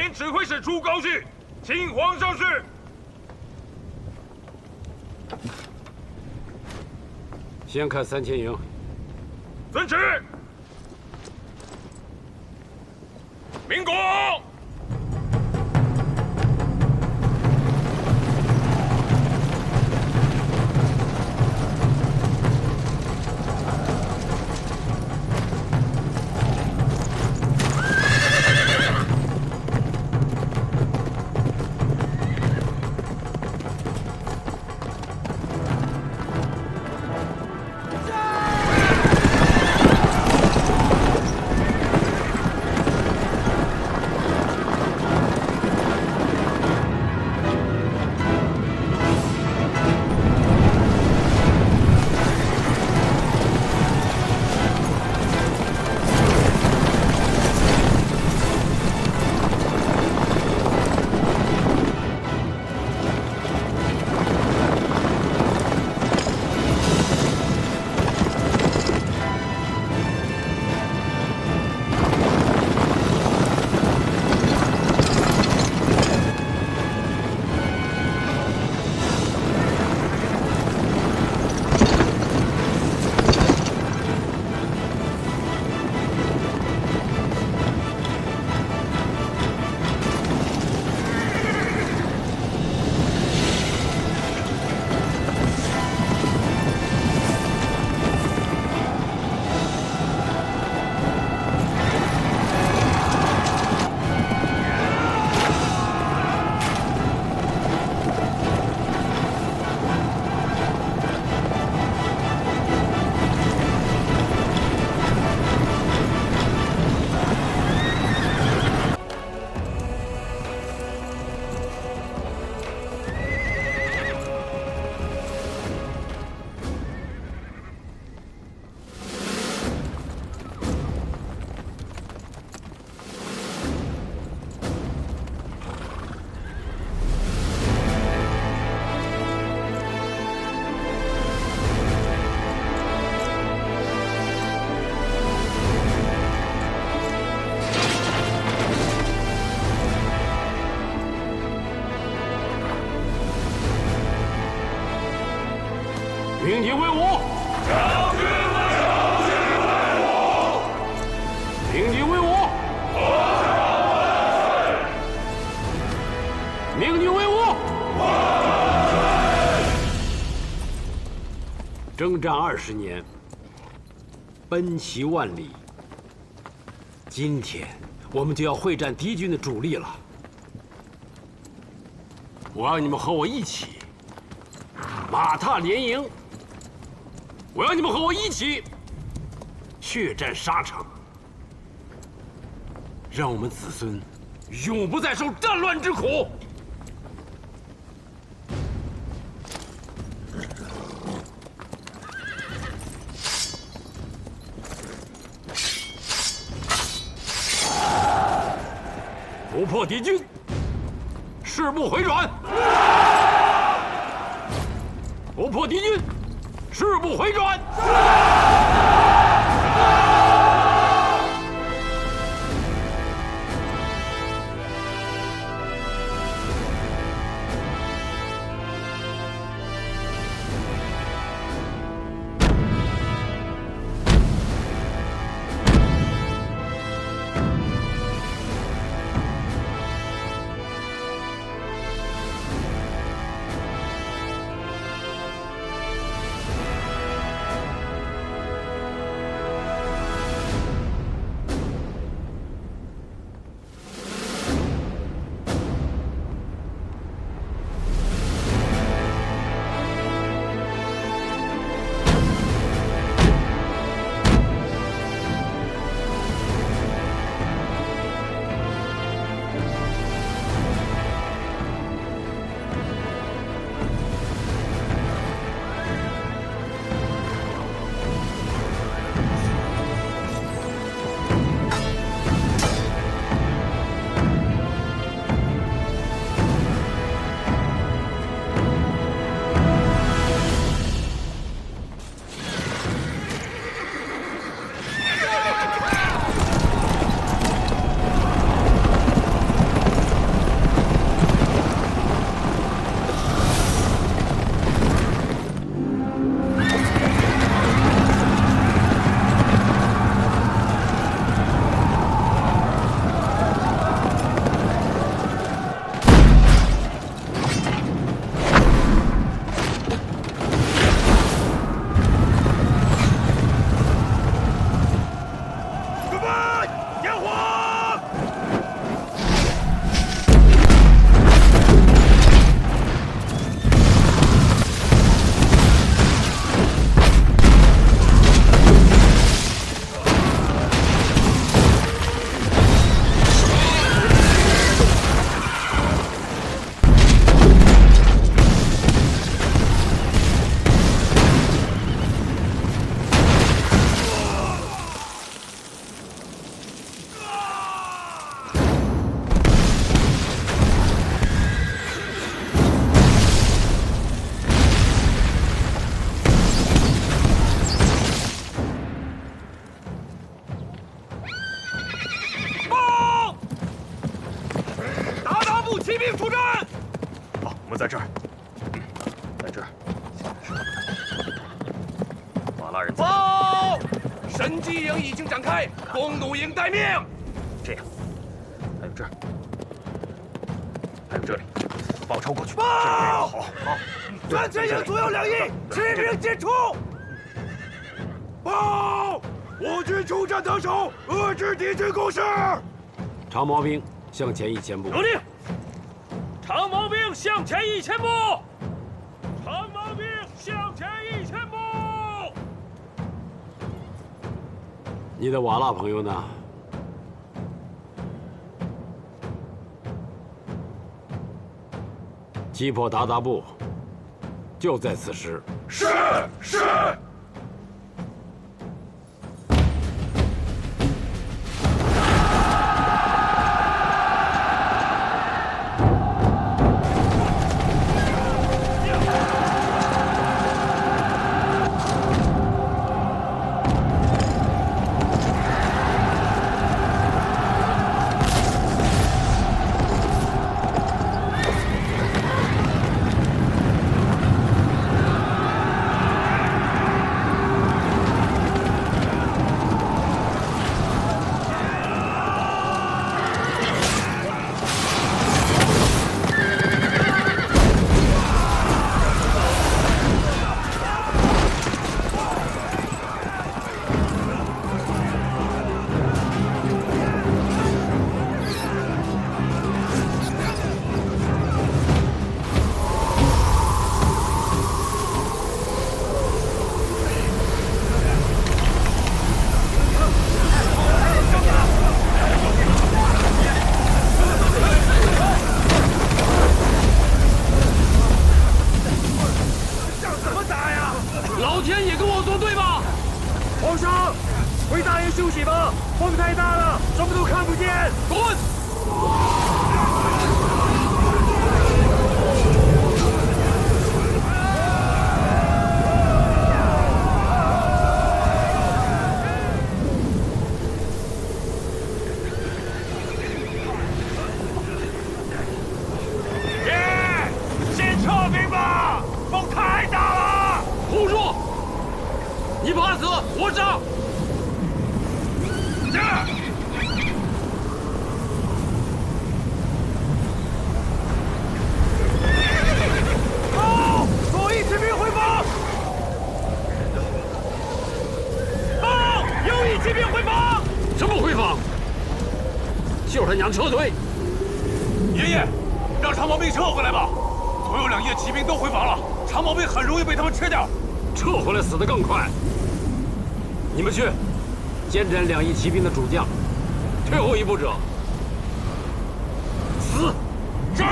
连指挥使朱高煦，请皇上示。先看3000营。遵旨。明公。 鸣笛挥舞，将军为我，鸣笛挥舞，鸣笛挥舞。征战20年，奔袭万里。今天我们就要会战敌军的主力了。我要你们和我一起马踏连营。 我要你们和我一起血战沙场，让我们子孙永不再受战乱之苦。不破敌军，誓不回转；不破敌军。 誓不回转。他人在。报！神机营已经展开，弓弩营待命。这样，还有这儿，还有这里，报抄过去。报！好，三千营左右两翼，齐兵进出。报！我军出战得手，遏制敌军攻势。长毛兵向前1000步。有令，长毛兵向前1000步。长毛兵向前1000步。你的瓦剌朋友呢？击破鞑靼部，就在此时。是。老天也跟我作对吧？皇上，回大营休息吧，风太大了，什么都看不见。滚！先撤兵吧，风太大了。胡说！你怕死，我上！报！左翼骑兵回防！报！右翼骑兵回防！什么回防？秀他娘撤退！爷爷，让长毛兵撤回来吧。左右两翼的骑兵都回防了，长毛兵很容易被他们吃掉。撤回来死得更快。你们去监斩两翼骑兵的主将，退后一步者死。是。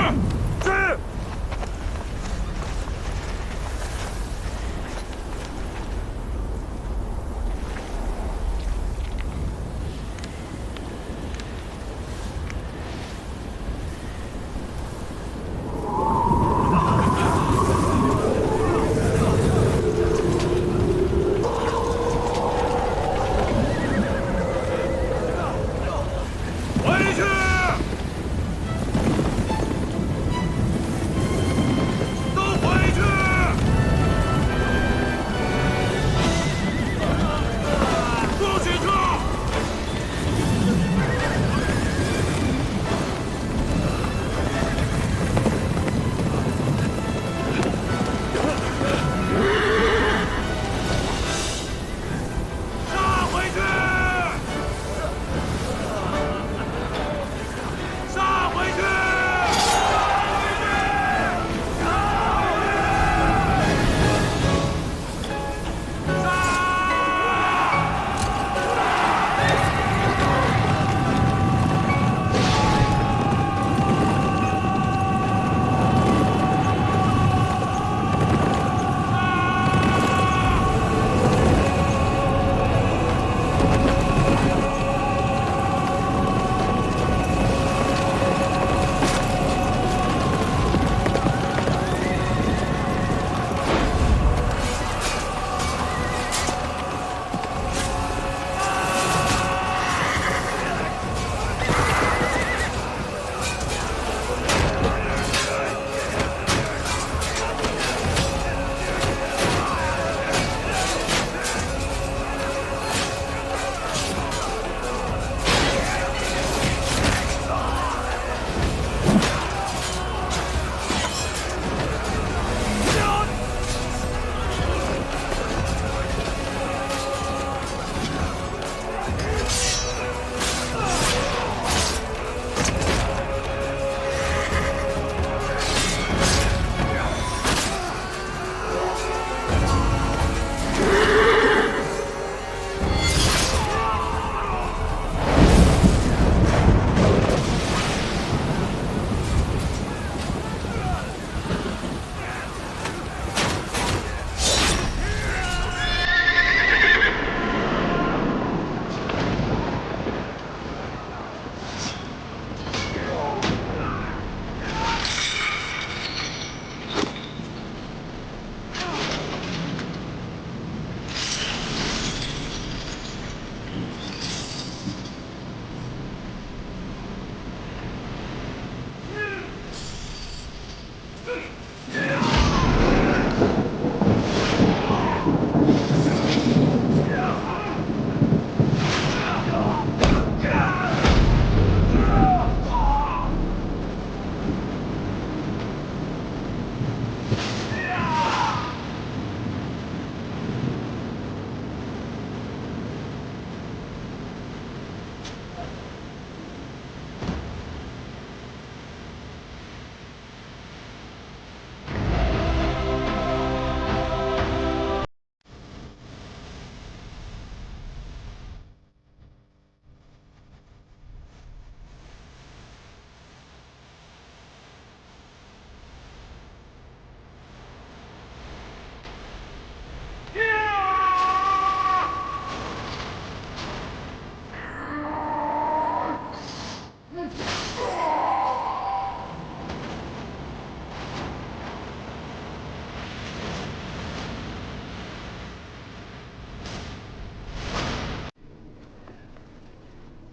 回去！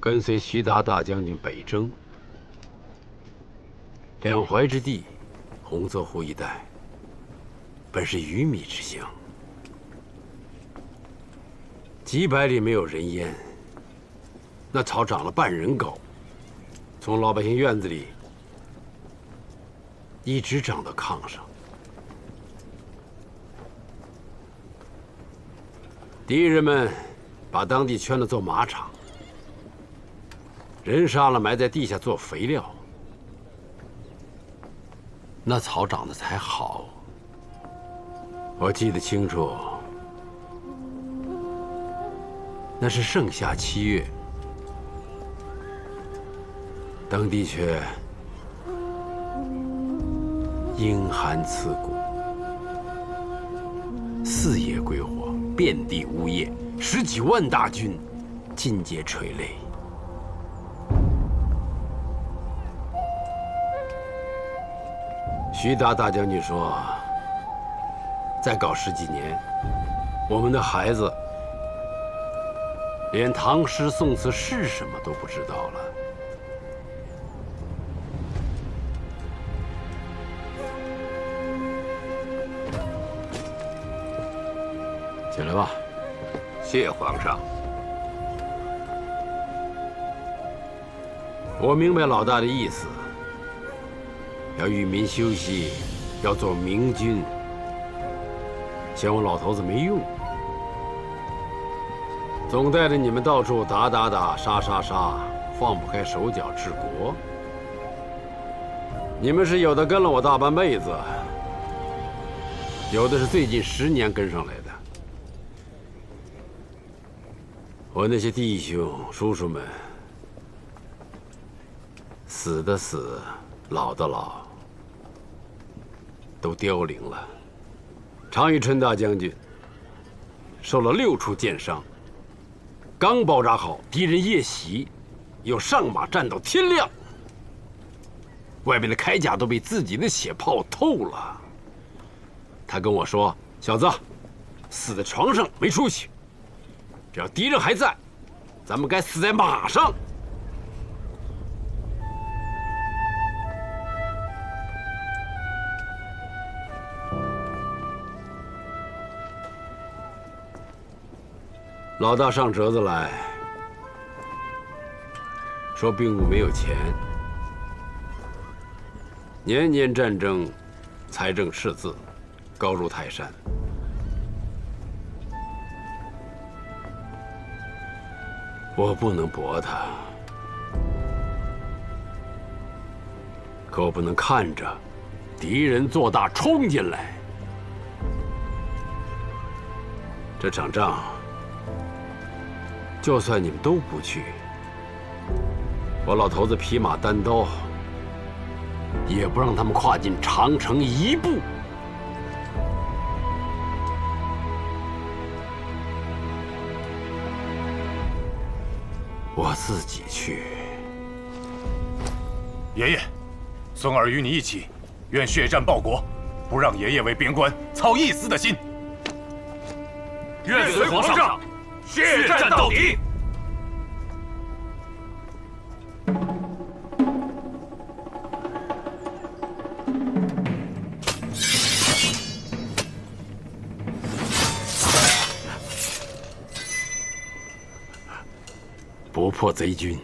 跟随徐达大将军北征，两淮之地，洪泽湖一带，本是鱼米之乡，几百里没有人烟，那草长了半人高，从老百姓院子里一直长到炕上。敌人们把当地圈了做马场，人杀了埋在地下做肥料，那草长得才好。我记得清楚，那是盛夏7月，当地却阴寒刺骨，四野归火，遍地呜咽，10几万大军尽皆垂泪。徐达大将军说，再搞10几年，我们的孩子连唐诗宋词是什么都不知道了。起来吧。谢皇上。我明白老大的意思，要与民休息，要做明君。嫌我老头子没用，总带着你们到处打打打，杀杀杀，放不开手脚治国。你们是有的跟了我大半辈子，有的是最近10年跟上来的。我那些弟兄叔叔们，死的死，老的老，都凋零了。常遇春大将军受了6处箭伤，刚包扎好，敌人夜袭，又上马战到天亮，外面的铠甲都被自己的血泡透了。他跟我说：“小子，死在床上没出息，只要敌人还在，咱们该死在马上。”老大上折子来，说兵部没有钱，年年战争，财政赤字，高如泰山。我不能驳他，可我不能看着敌人做大冲进来。这场仗，就算你们都不去，我老头子匹马单刀，也不让他们跨进长城1步。我自己去。爷爷，孙儿与你一起，愿血战报国，不让爷爷为边关操一丝的心。愿随皇上血战到底。不破贼军，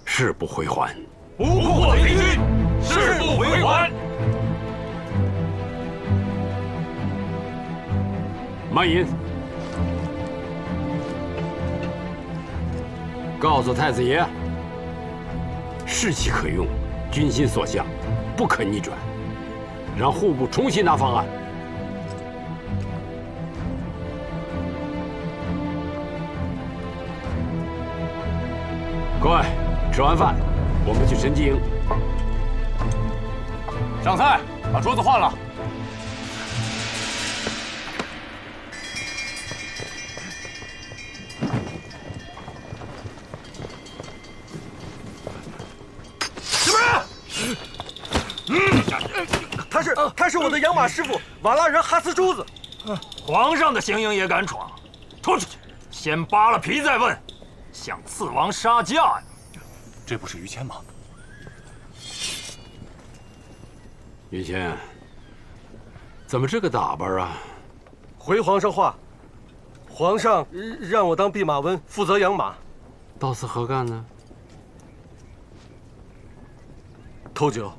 誓不回还。不破贼军，誓不回还。慢饮。告诉太子爷，士气可用，军心所向，不可逆转。让户部重新拿方案。各位，吃完饭，我们去神机营。上菜，把桌子换了。他是我的养马师傅瓦剌人哈斯珠子。皇上的行营也敢闯，拖出去，先扒了皮再问。向刺王杀价呀！这不是于谦吗？于谦，怎么这个打扮啊？回皇上话，皇上让我当弼马温，负责养马。到此何干呢？偷酒。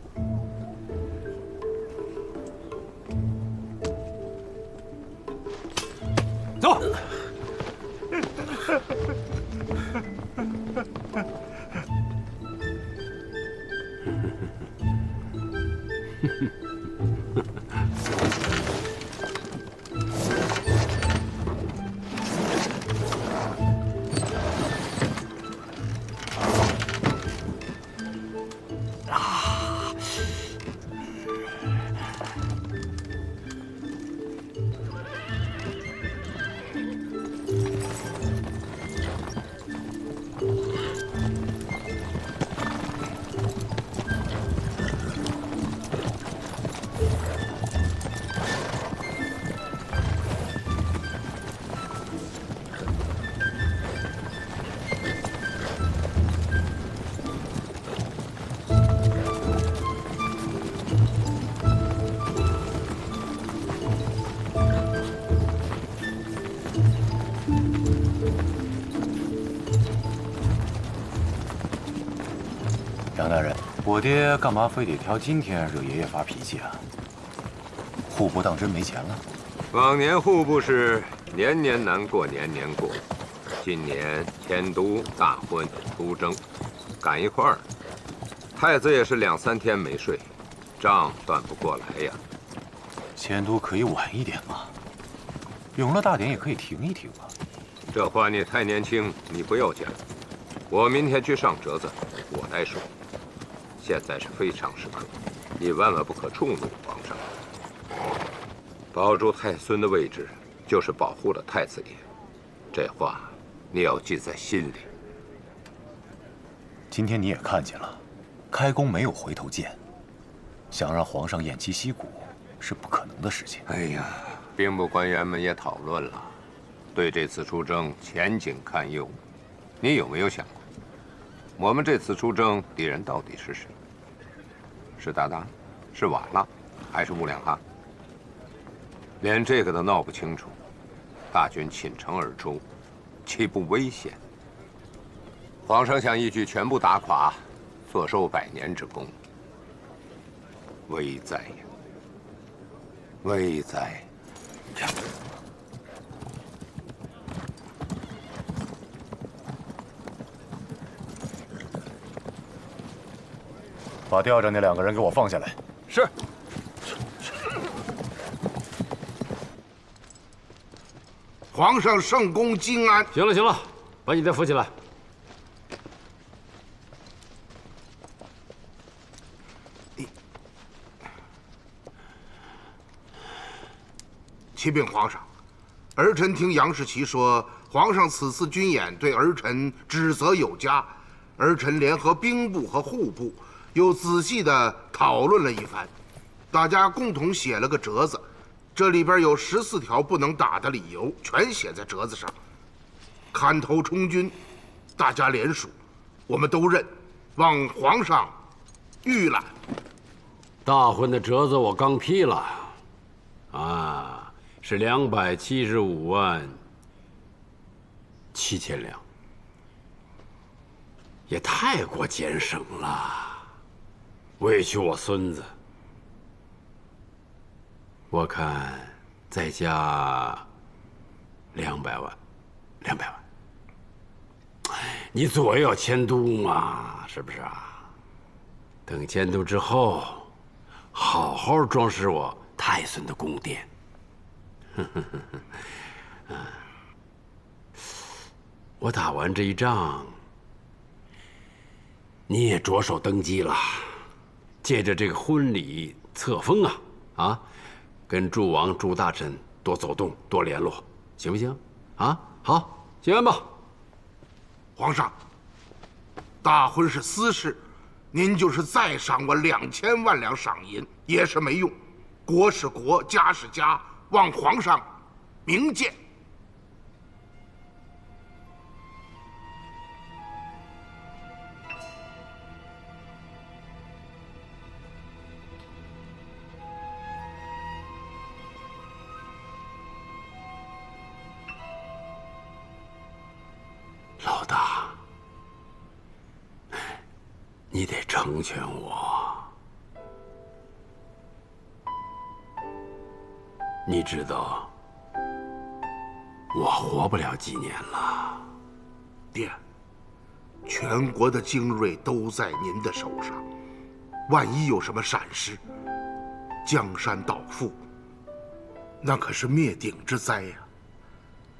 走。杨大人，我爹干嘛非得挑今天惹爷爷发脾气啊？户部当真没钱了？往年户部是年年难过年年过，今年迁都、大婚、出征，赶一块儿，太子也是2、3天没睡，账断不过来呀。迁都可以晚一点嘛，永乐大典也可以停一停啊。这话你太年轻，你不要讲。我明天去上折子，我来说。现在是非常时刻，你万万不可触怒皇上。保住太孙的位置，就是保护了太子爷。这话你要记在心里。今天你也看见了，开弓没有回头箭，想让皇上偃旗息鼓是不可能的事情。哎呀，兵部官员们也讨论了，对这次出征前景堪忧。你有没有想过，我们这次出征敌人到底是谁？是鞑靼，是瓦剌，还是兀良哈？连这个都闹不清楚，大军倾城而出，岂不危险？皇上想一举全部打垮，坐收100年之功，危哉呀！危哉！把吊着那2个人给我放下来。是。皇上圣功金安。行了行了，把你再扶起来。启禀皇上，儿臣听杨士奇说，皇上此次军演对儿臣指责有加，儿臣联合兵部和户部，又仔细地讨论了一番，大家共同写了个折子，这里边有14条不能打的理由，全写在折子上。砍头充军，大家联署，我们都认，望皇上预览。大婚的折子我刚批了，是275万7000两，也太过俭省了，委屈我孙子。我看再加200万，200万。你左要迁都嘛，是不是啊？等迁都之后，好好装饰我太孙的宫殿。我打完这一仗，你也着手登基了，借着这个婚礼册封跟诸王诸大臣多走动，多联络，行不行？好，行完吧。皇上，大婚是私事，您就是再赏我2000万两赏银也是没用。国是国，家是家，望皇上明鉴。你得成全我。你知道，我活不了几年了。爹，全国的精锐都在您的手上，万一有什么闪失，江山倒覆，那可是灭顶之灾呀！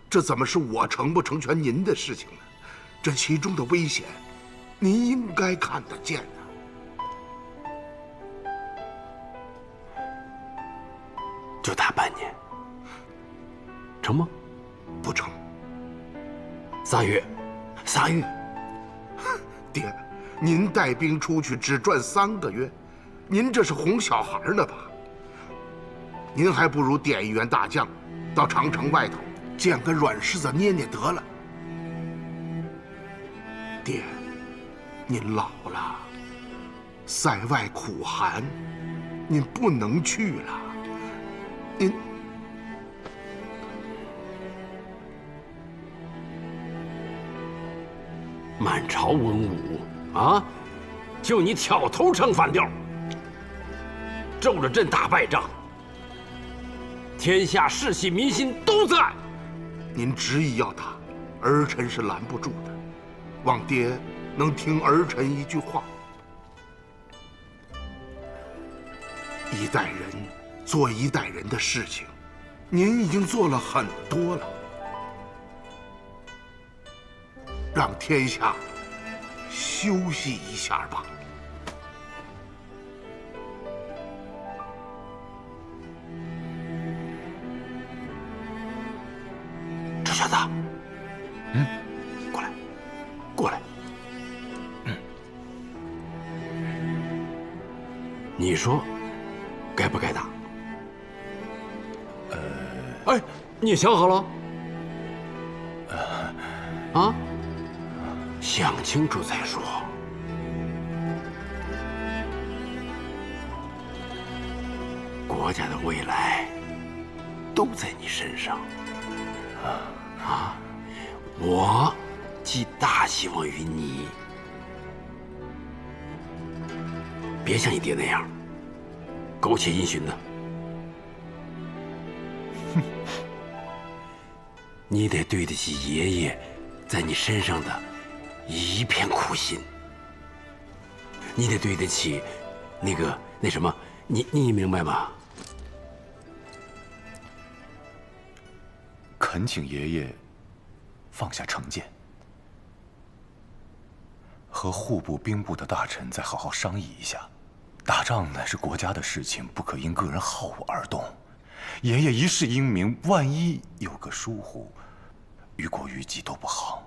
这怎么是我成不成全您的事情呢？这其中的危险，您应该看得见啊。就打半年，成吗？不成。3月，3月。爹，您带兵出去只赚3个月，您这是哄小孩呢吧？您还不如点一员大将，到长城外头捡个软柿子捏捏得了。爹，您老了，塞外苦寒，您不能去了。您满朝文武啊，就你挑头唱反调，咒了朕打败仗，天下士气民心都在。您执意要打，儿臣是拦不住的。望爹能听儿臣一句话。一代人做一代人的事情，您已经做了很多了。让天下休息一下吧。这小子，过来，过来。你说该不该打？哎，你想好了？啊？想清楚再说。国家的未来都在你身上。我寄大希望于你。别像你爹那样苟且阴循的。你得对得起爷爷在你身上的一片苦心，你得对得起那什么，你明白吗？恳请爷爷放下成见，和户部、兵部的大臣再好好商议一下。打仗乃是国家的事情，不可因个人好恶而动。爷爷一世英名，万一有个疏忽，于国于己都不好。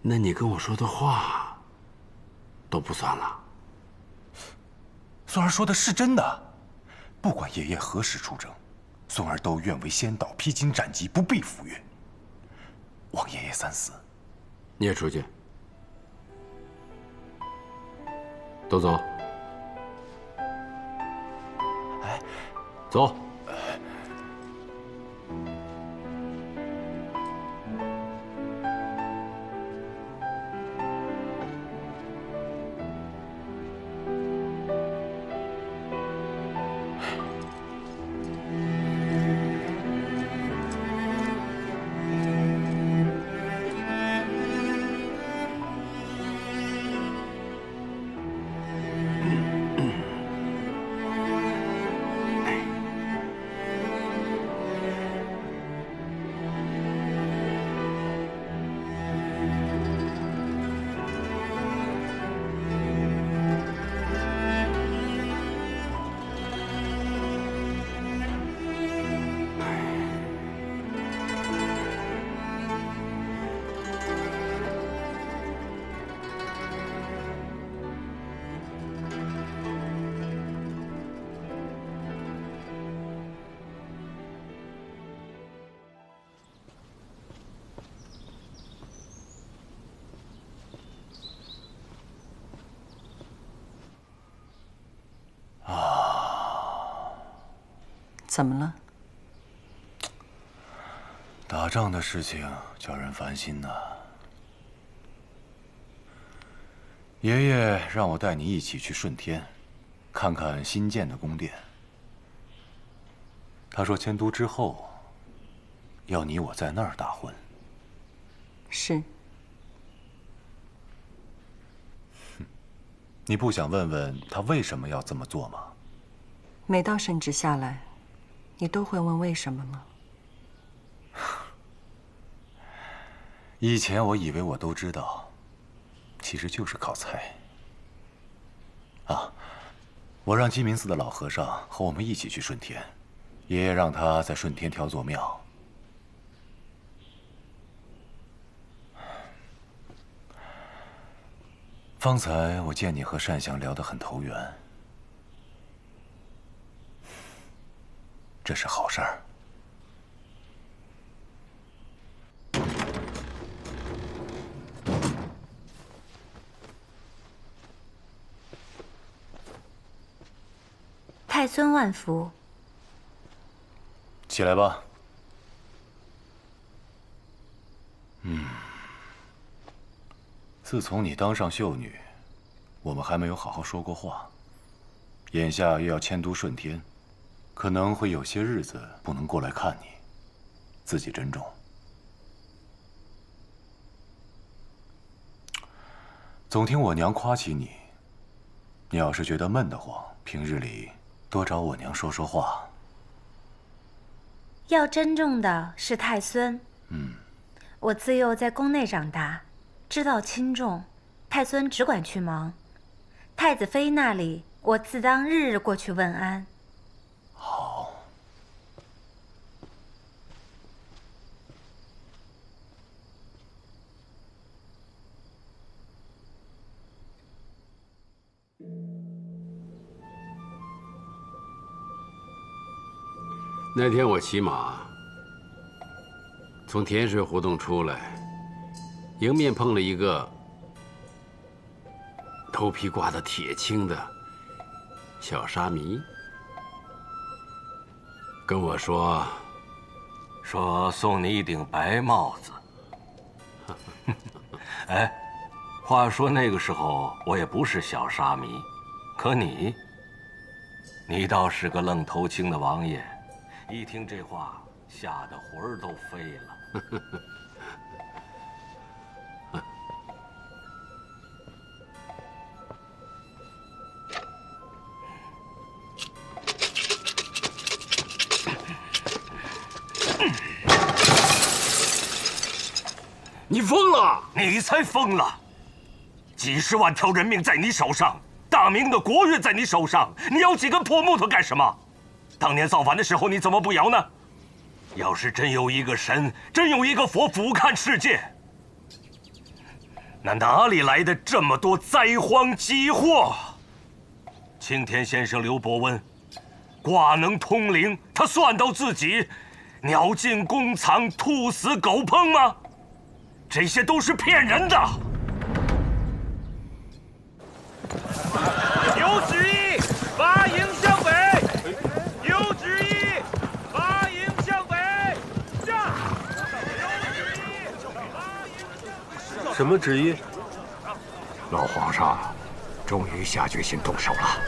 那你跟我说的话都不算了。孙儿说的是真的，不管爷爷何时出征，孙儿都愿为先导，披荆斩棘，不必赴约。望爷爷三思。你也出去，都走。哎，走。怎么了？打仗的事情叫人烦心呐。爷爷让我带你一起去顺天，看看新建的宫殿。他说迁都之后，要你我在那儿大婚。是。你不想问问他为什么要这么做吗？每到圣旨下来，你都会问为什么吗？以前我以为我都知道，其实就是靠猜。啊，我让鸡鸣寺的老和尚和我们一起去顺天，爷爷让他在顺天挑座庙。方才我见你和单祥聊得很投缘，这是好事儿。太孙万福，起来吧。自从你当上秀女，我们还没有好好说过话。眼下又要迁都顺天，可能会有些日子不能过来看你，自己珍重。总听我娘夸起你，你要是觉得闷得慌，平日里多找我娘说说话。要珍重的是太孙。我自幼在宫内长大，知道轻重，太孙只管去忙。太子妃那里，我自当日日过去问安。好。那天我骑马从甜水胡同出来，迎面碰了一个头皮刮得铁青的小沙弥，跟我说送你一顶白帽子。哎，话说那个时候我也不是小沙弥，可你倒是个愣头青的王爷。一听这话，吓得魂儿都飞了。你疯了！你才疯了！几十万条人命在你手上，大明的国运在你手上，你摇几根破木头干什么？当年造反的时候你怎么不摇呢？要是真有一个神，真有一个佛俯瞰世界，那哪里来的这么多灾荒饥祸？青天先生刘伯温，卦能通灵，他算到自己鸟进弓藏，兔死狗烹吗？这些都是骗人的。有旨意，发营向北。有旨意，发营向北。下。有旨意，发营。什么旨意？老皇上终于下决心动手了。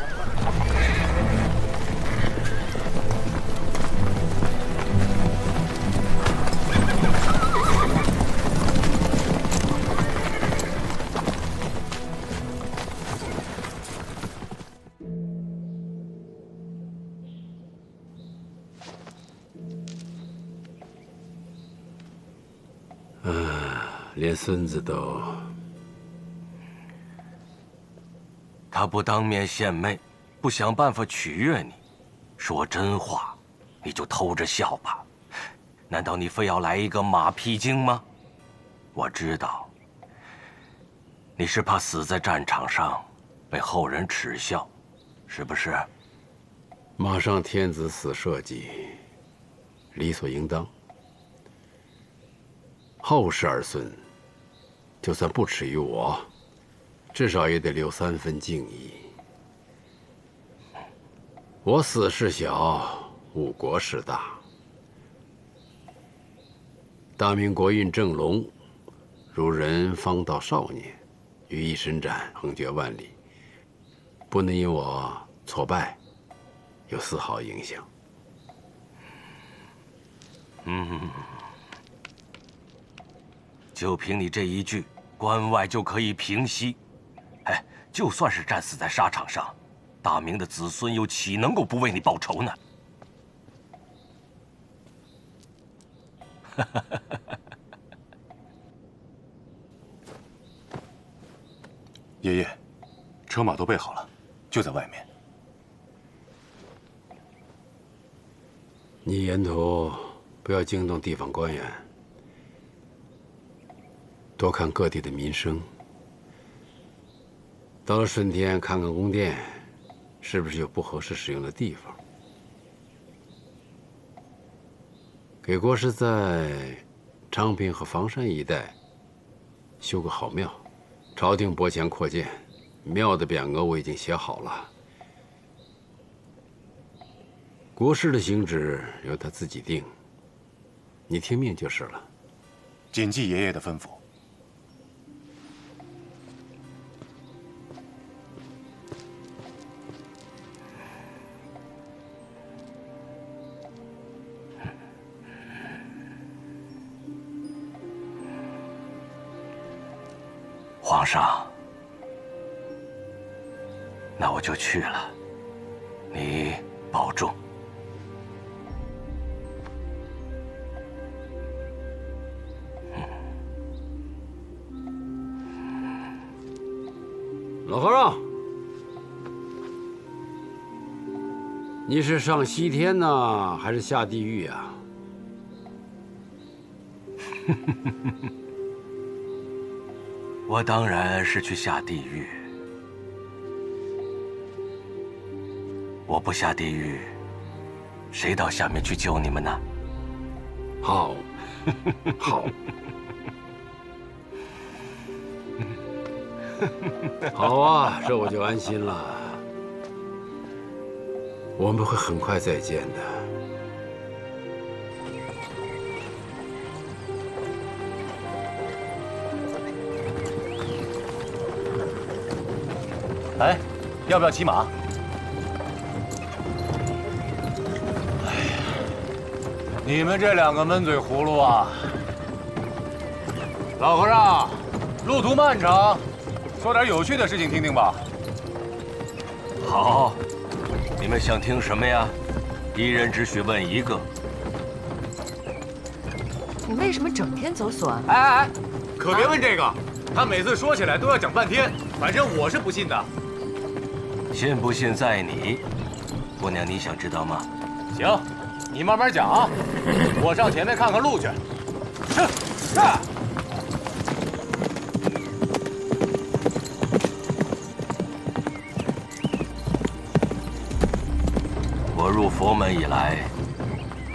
连孙子都……他不当面献媚，不想办法取悦你，说真话，你就偷着笑吧。难道你非要来一个马屁精吗？我知道，你是怕死在战场上，被后人耻笑，是不是？马上天子死社稷，理所应当。后世儿孙，就算不耻于我，至少也得留3分敬意。我死事小，误国事大。大明国运正隆，如人方到少年，羽翼伸展，横绝万里，不能因我挫败，有丝毫影响。就凭你这一句，关外就可以平息。哎，就算是战死在沙场上，大明的子孙又岂能够不为你报仇呢？爷爷，车马都备好了，就在外面。你沿途不要惊动地方官员，多看各地的民生。到了顺天看看宫殿，是不是有不合适使用的地方？给国师在昌平和房山一带修个好庙，朝廷拨钱扩建，庙的匾额我已经写好了。国师的行止由他自己定，你听命就是了。谨记爷爷的吩咐。皇上，那我就去了，你保重。老和尚，你是上西天呢，还是下地狱呀？我当然是去下地狱。我不下地狱，谁到下面去救你们呢？好，好，好啊，这我就安心了。我们会很快再见的。哎，要不要骑马？哎呀，你们这两个闷嘴葫芦啊！老和尚，路途漫长，说点有趣的事情听听吧。好，你们想听什么呀？一人只许问一个。你为什么整天走索啊？哎，可别问这个，他每次说起来都要讲半天，反正我是不信的。信不信在你，姑娘，你想知道吗？行，你慢慢讲啊，我上前面看看路去。是。我入佛门以来，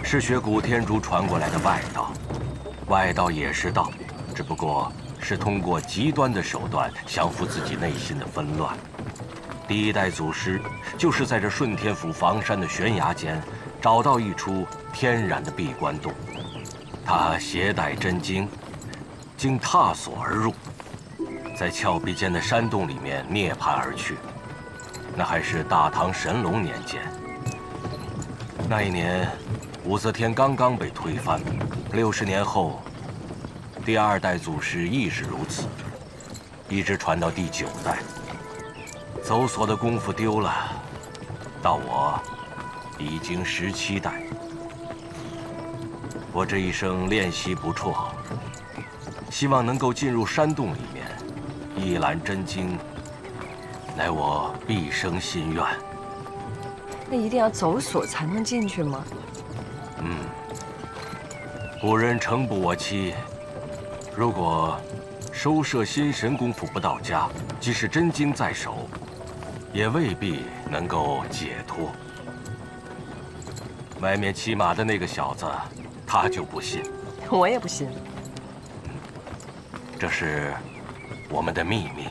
是学古天竺传过来的外道，外道也是道，只不过是通过极端的手段降服自己内心的纷乱。第一代祖师就是在这顺天府房山的悬崖间找到一处天然的闭关洞，他携带真经，经踏索而入，在峭壁间的山洞里面涅槃而去。那还是大唐神龙年间。那一年，武则天刚刚被推翻，60年后，第二代祖师亦是如此，一直传到第9代。走索的功夫丢了，到我已经17代。我这一生练习不辍，希望能够进入山洞里面，一览真经，乃我毕生心愿。那一定要走索才能进去吗？古人诚不我欺，如果收摄心神功夫不到家，即使真经在手，也未必能够解脱。外面骑马的那个小子，他就不信。我也不信。这是我们的秘密。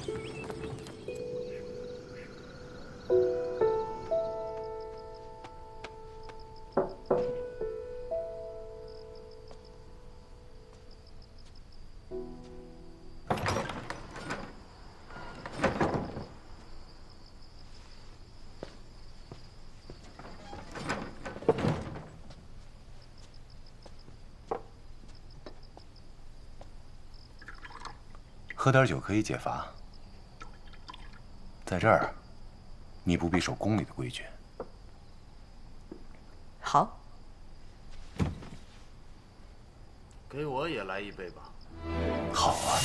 喝点酒可以解乏。在这儿，你不必守宫里的规矩。好，给我也来一杯吧。好啊。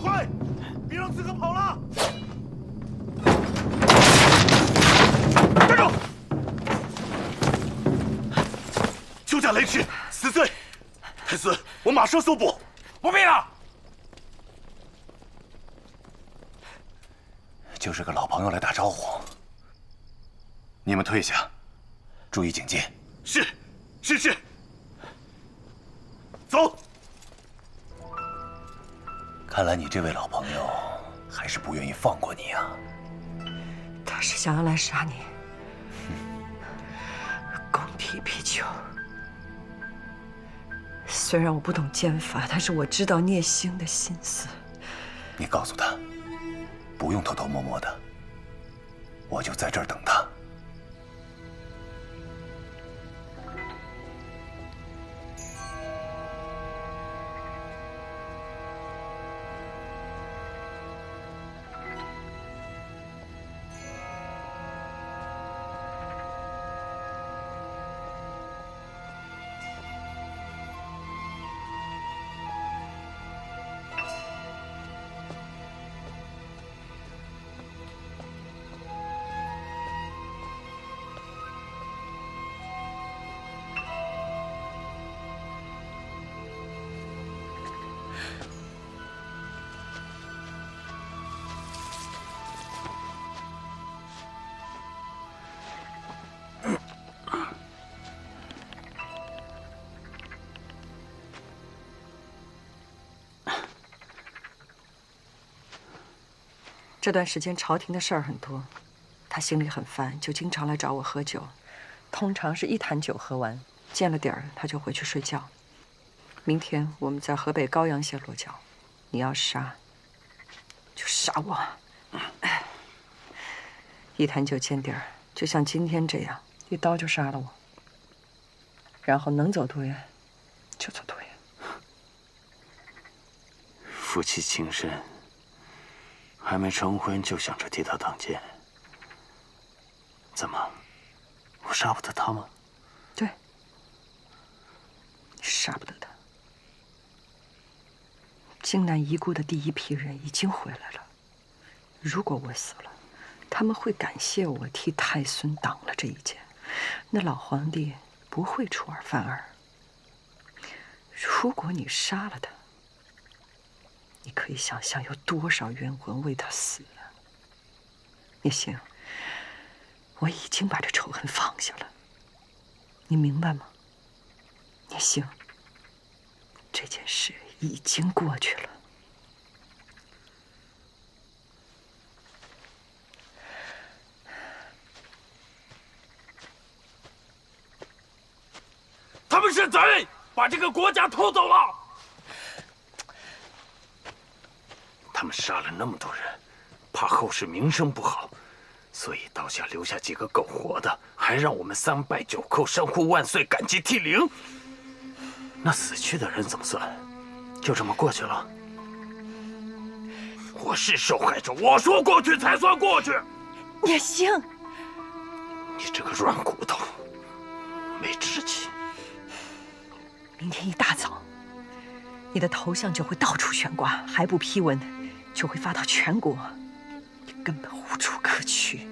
快，别让刺客跑了！站住！休假雷池，死罪！太孙，我马上搜捕。不必了。就是个老朋友来打招呼。你们退下，注意警戒。是。走。看来你这位老朋友还是不愿意放过你啊。他是想要来杀你。宫体啤酒。虽然我不懂剑法，但是我知道聂星的心思。你告诉他，不用偷偷摸摸的，我就在这儿等他。这段时间朝廷的事儿很多，他心里很烦，就经常来找我喝酒。通常是一坛酒喝完，见了点儿他就回去睡觉。明天我们在河北高阳县落脚，你要杀，就杀我。一坛酒见底儿，就像今天这样，一刀就杀了我。然后能走多远，就走多远。夫妻情深。还没成婚就想着替他挡箭，怎么，我杀不得他吗？对，你杀不得他。荆南遗孤的第一批人已经回来了，如果我死了，他们会感谢我替太孙挡了这一箭，那老皇帝不会出尔反尔。如果你杀了他，你可以想象有多少冤魂为他死啊！聂星，我已经把这仇恨放下了，你明白吗？聂星，这件事已经过去了。他们是贼，把这个国家偷走了。他们杀了那么多人，怕后世名声不好，所以刀下留下几个苟活的，还让我们3拜9叩3呼万岁，感激涕零。那死去的人怎么算？就这么过去了？我是受害者，我说过去才算过去。聂星，你这个软骨头，没志气。明天一大早，你的头像就会到处悬挂，还不批文，就会发到全国，你根本无处可去。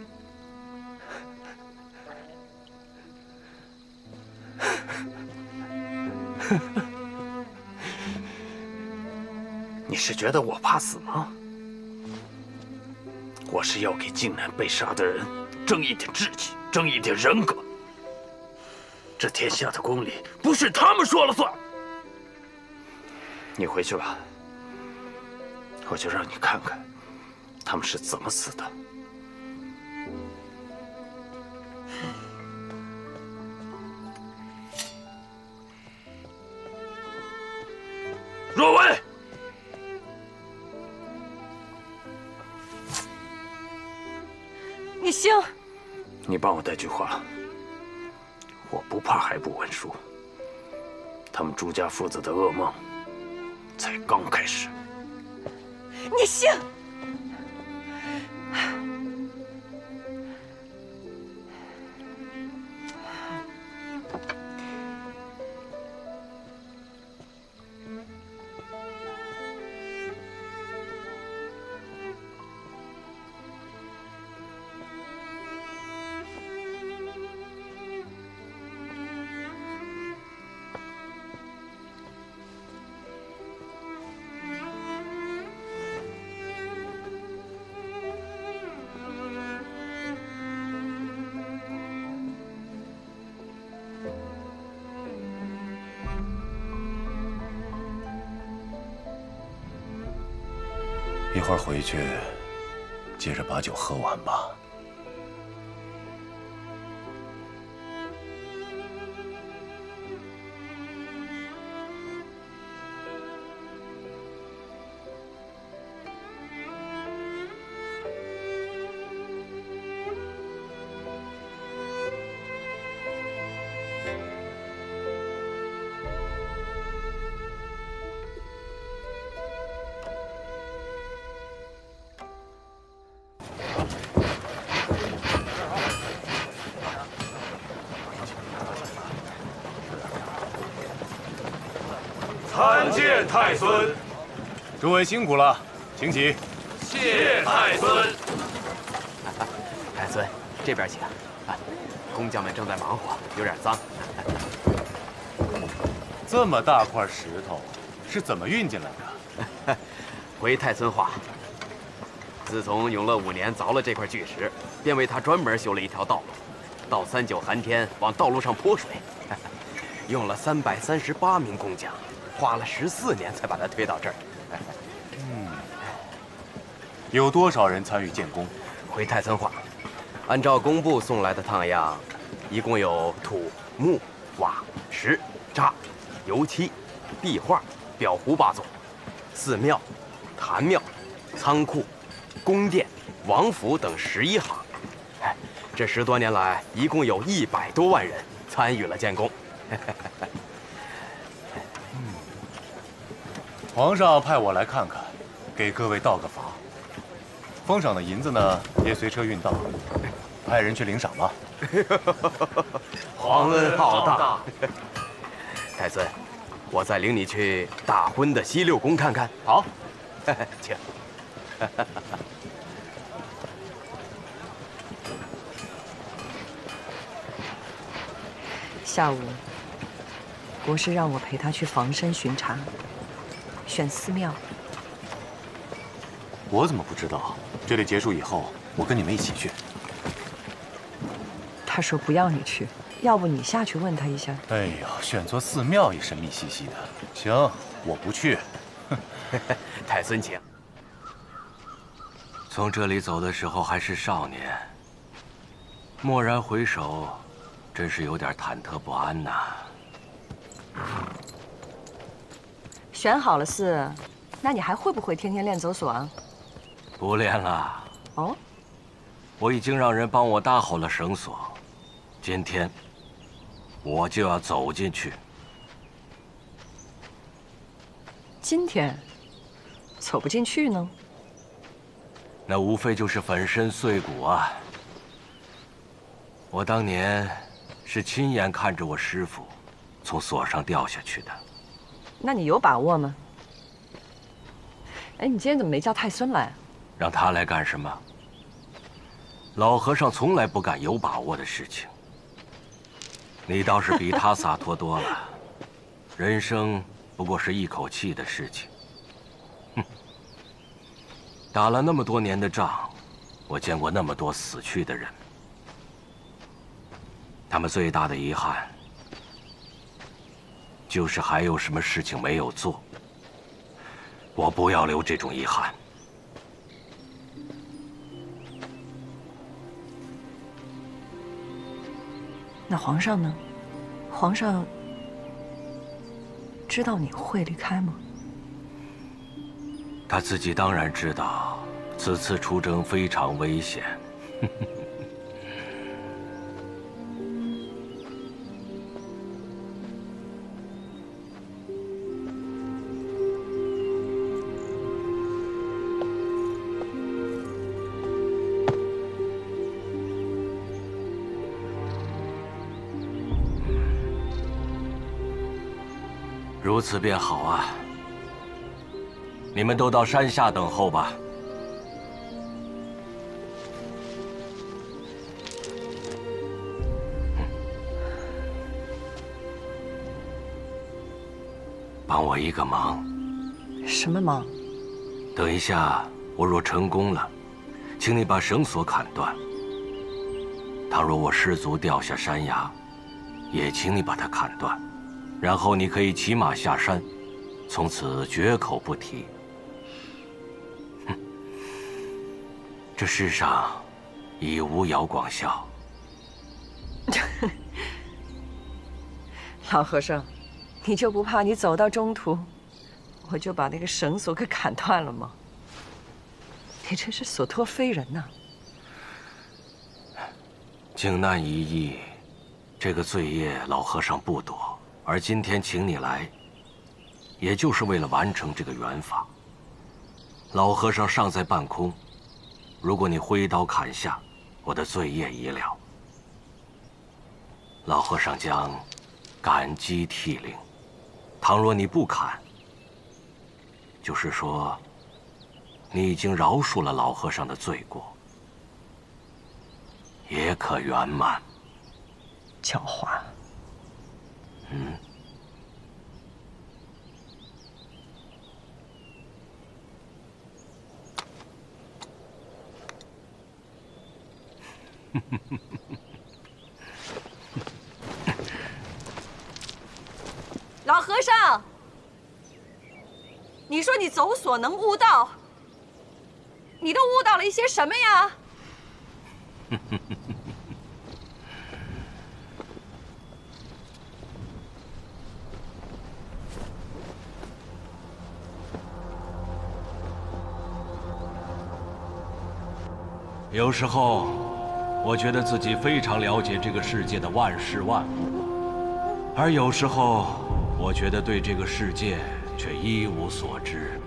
你是觉得我怕死吗？我是要给竟然被杀的人争一点志气，争一点人格。这天下的公理不是他们说了算。你回去吧，我就让你看看他们是怎么死的。若文，你行，你帮我带句话。我不怕还不文书，他们朱家父子的噩梦才刚开始。你行。一会儿回去，接着把酒喝完吧。参见太孙。诸位辛苦了，请起。谢太孙。太孙，这边请。工匠们正在忙活，有点脏。这么大块石头是怎么运进来的？回太孙话，自从永乐5年凿了这块巨石，便为他专门修了一条道路，到39寒天往道路上泼水，用了338名工匠。花了14年才把它推到这儿。有多少人参与建工？回太孙话，按照工部送来的趟样，一共有土、木、瓦、石、渣、油漆、壁画、裱糊8座，寺庙、坛庙、仓库、宫殿、王府等11行。这10多年来，一共有100多万人参与了建工。皇上派我来看看，给各位道个法。封赏的银子呢，也随车运到，派人去领赏吧。皇恩浩大。太孙，我再领你去大婚的西六宫看看。好，请。下午，国师让我陪他去房山巡查。选寺庙，我怎么不知道？这里结束以后，我跟你们一起去。他说不要你去，要不你下去问他一下。哎呀，选错寺庙也神秘兮兮的。行，我不去。太孙请。从这里走的时候还是少年，蓦然回首，真是有点忐忑不安呐。选好了寺，那你还会不会天天练走锁啊？不练了。哦，我已经让人帮我搭好了绳索，今天我就要走进去。今天走不进去呢？那无非就是粉身碎骨啊！我当年是亲眼看着我师父从锁上掉下去的。那你有把握吗？哎，你今天怎么没叫太孙来？让他来干什么？老和尚从来不干有把握的事情。你倒是比他洒脱多了。人生不过是一口气的事情。哼，打了那么多年的仗，我见过那么多死去的人，他们最大的遗憾，就是还有什么事情没有做。我不要留这种遗憾。那皇上呢？皇上知道你会离开吗？他自己当然知道，此次出征非常危险。如此便好啊！你们都到山下等候吧。帮我一个忙。什么忙？等一下，我若成功了，请你把绳索砍断。倘若我失足掉下山崖，也请你把它砍断。然后你可以骑马下山，从此绝口不提。哼，这世上已无姚广孝。老和尚，你就不怕你走到中途，我就把那个绳索给砍断了吗？你真是所托非人呐！靖难一役，这个罪业老和尚不躲。而今天请你来，也就是为了完成这个缘法。老和尚尚在半空，如果你挥刀砍下，我的罪业已了。老和尚将感激涕零。倘若你不砍，就是说，你已经饶恕了老和尚的罪过，也可圆满。狡猾。嗯。老和尚，你说你走所能悟道，你都悟到了一些什么呀？有时候，我觉得自己非常了解这个世界的万事万物，而有时候，我觉得对这个世界却一无所知。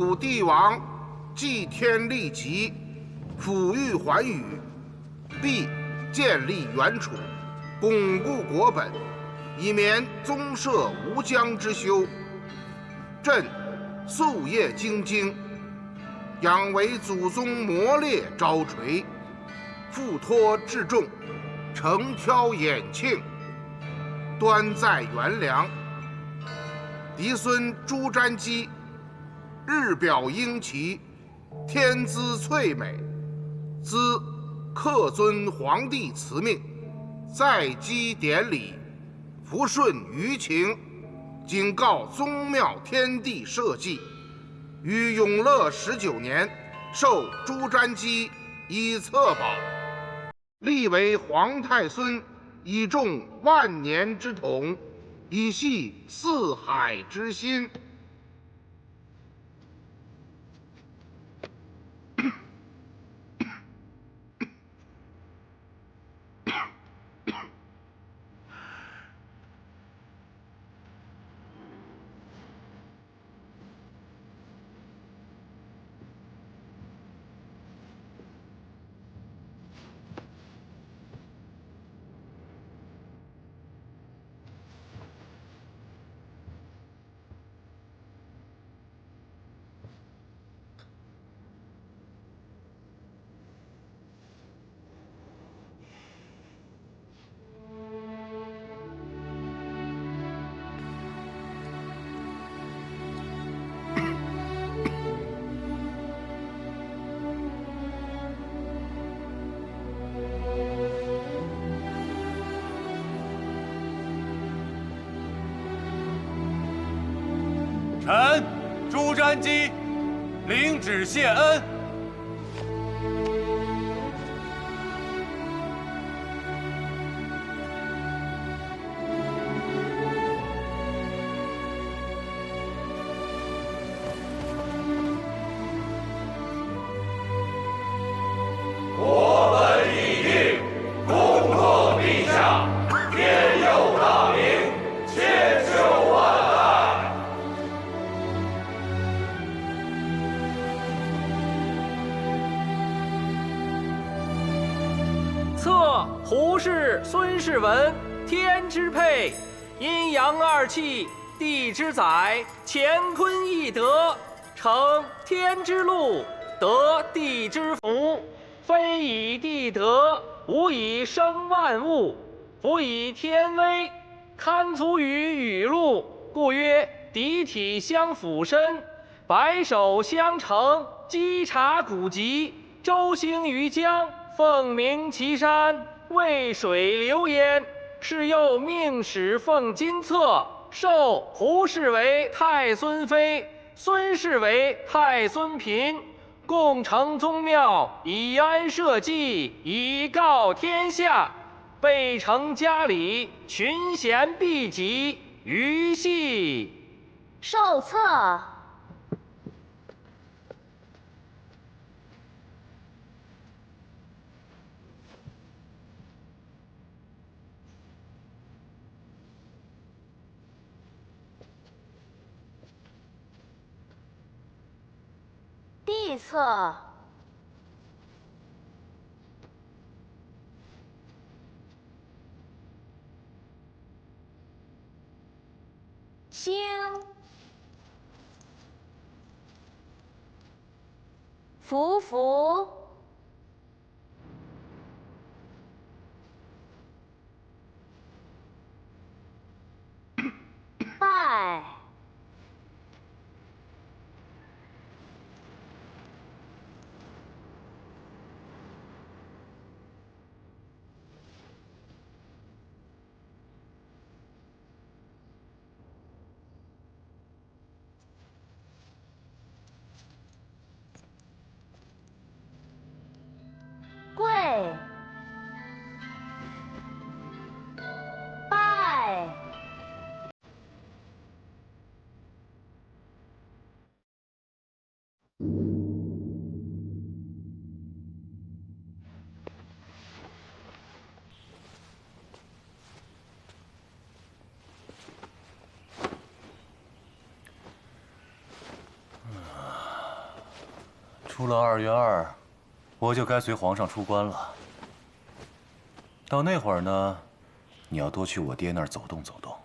古帝王祭天立极，抚育寰宇，必建立原处，巩固国本，以免宗社无疆之休。朕夙夜精精，仰为祖宗磨烈招垂，付托至重，诚挑衍庆，端在元良。嫡孙朱瞻基，日表英奇，天资翠美，兹恪遵皇帝慈命，在基典礼，服顺舆情，谨告宗庙天地社稷。于永乐19年，授朱瞻基以册宝，立为皇太孙，以重万年之统，以系四海之心。臣朱瞻基领旨谢恩。国本已定，恭贺陛下，天佑大明，千秋万代。册胡氏、孙氏文，天之配，阴阳二气，地之载，乾坤易得，成天之路，得地之福。非以地德，无以生万物。夫以天威，堪足于雨露，故曰敌体相辅身，白首相承，稽察古籍，周兴于江，凤鸣岐山，渭水流焉。是又命使奉金册，授胡氏为太孙妃，孙氏为太孙嫔，共成宗庙，以安社稷，以告天下。备成家礼，群贤毕集，于系受册。地册。兴。福福。拜。出了2月2，我就该随皇上出关了。到那会儿呢，你要多去我爹那儿走动走动。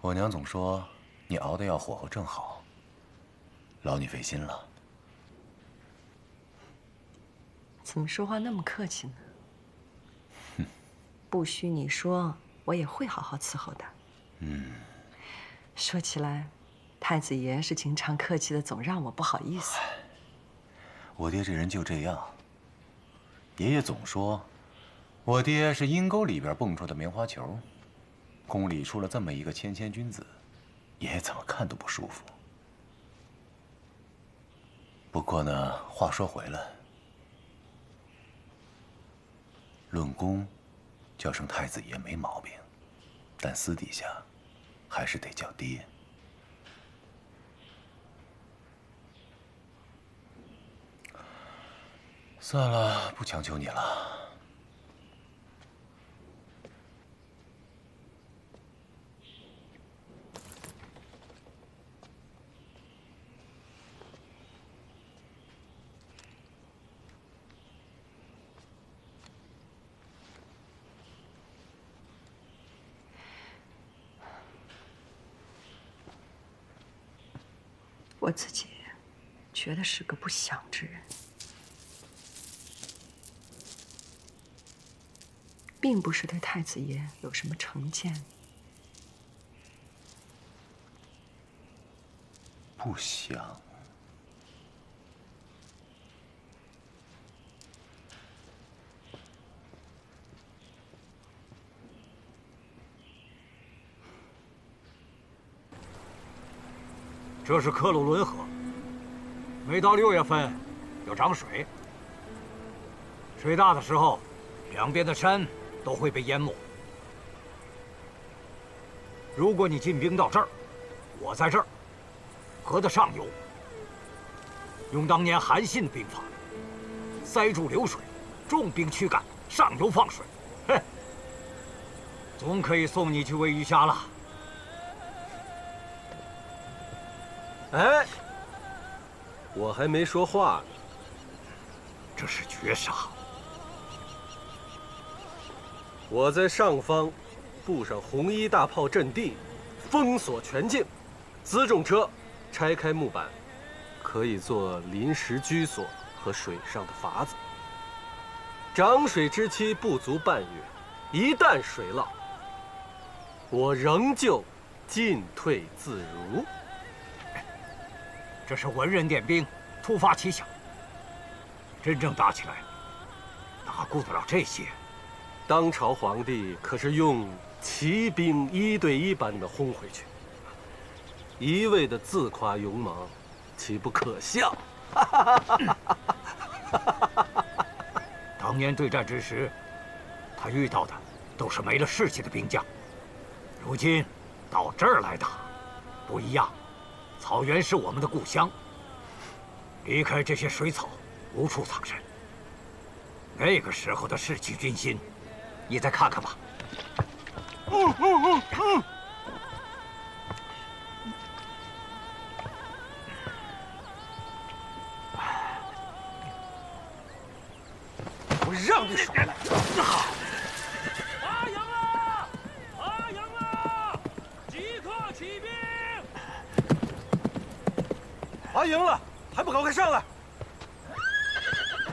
我娘总说你熬得要火候正好，劳你费心了。怎么说话那么客气呢？不许你说，我也会好好伺候的。说起来，太子爷是经常客气的，总让我不好意思。我爹这人就这样。爷爷总说，我爹是阴沟里边蹦出的棉花球，宫里出了这么一个谦谦君子，爷爷怎么看都不舒服。不过呢，话说回来，论功，叫声太子爷没毛病，但私底下还是得叫爹。算了，不强求你了。我自己觉得是个不祥之人，并不是对太子爷有什么成见。不祥。这是克鲁伦河，每到6月份要涨水，水大的时候，两边的山都会被淹没。如果你进兵到这儿，我在这儿，河的上游，用当年韩信的兵法，塞住流水，重兵驱赶，上游放水，嘿，总可以送你去喂鱼虾了。哎，我还没说话呢。这是绝杀。我在上方布上红衣大炮阵地，封锁全境，辎重车拆开木板，可以做临时居所和水上的筏子。涨水之期不足半月，一旦水涝，我仍旧进退自如。这是文人点兵，突发奇想。真正打起来，哪顾得了这些？当朝皇帝可是用骑兵1对1把你们轰回去，一味的自夸勇猛，岂不可笑？当年对战之时，他遇到的都是没了士气的兵将，如今到这儿来打，不一样。草原是我们的故乡，离开这些水草，无处藏身。那个时候的士气军心，你再看看吧。我让你少来！发营了！发营了！即刻起兵！拔营了，还不赶快上来！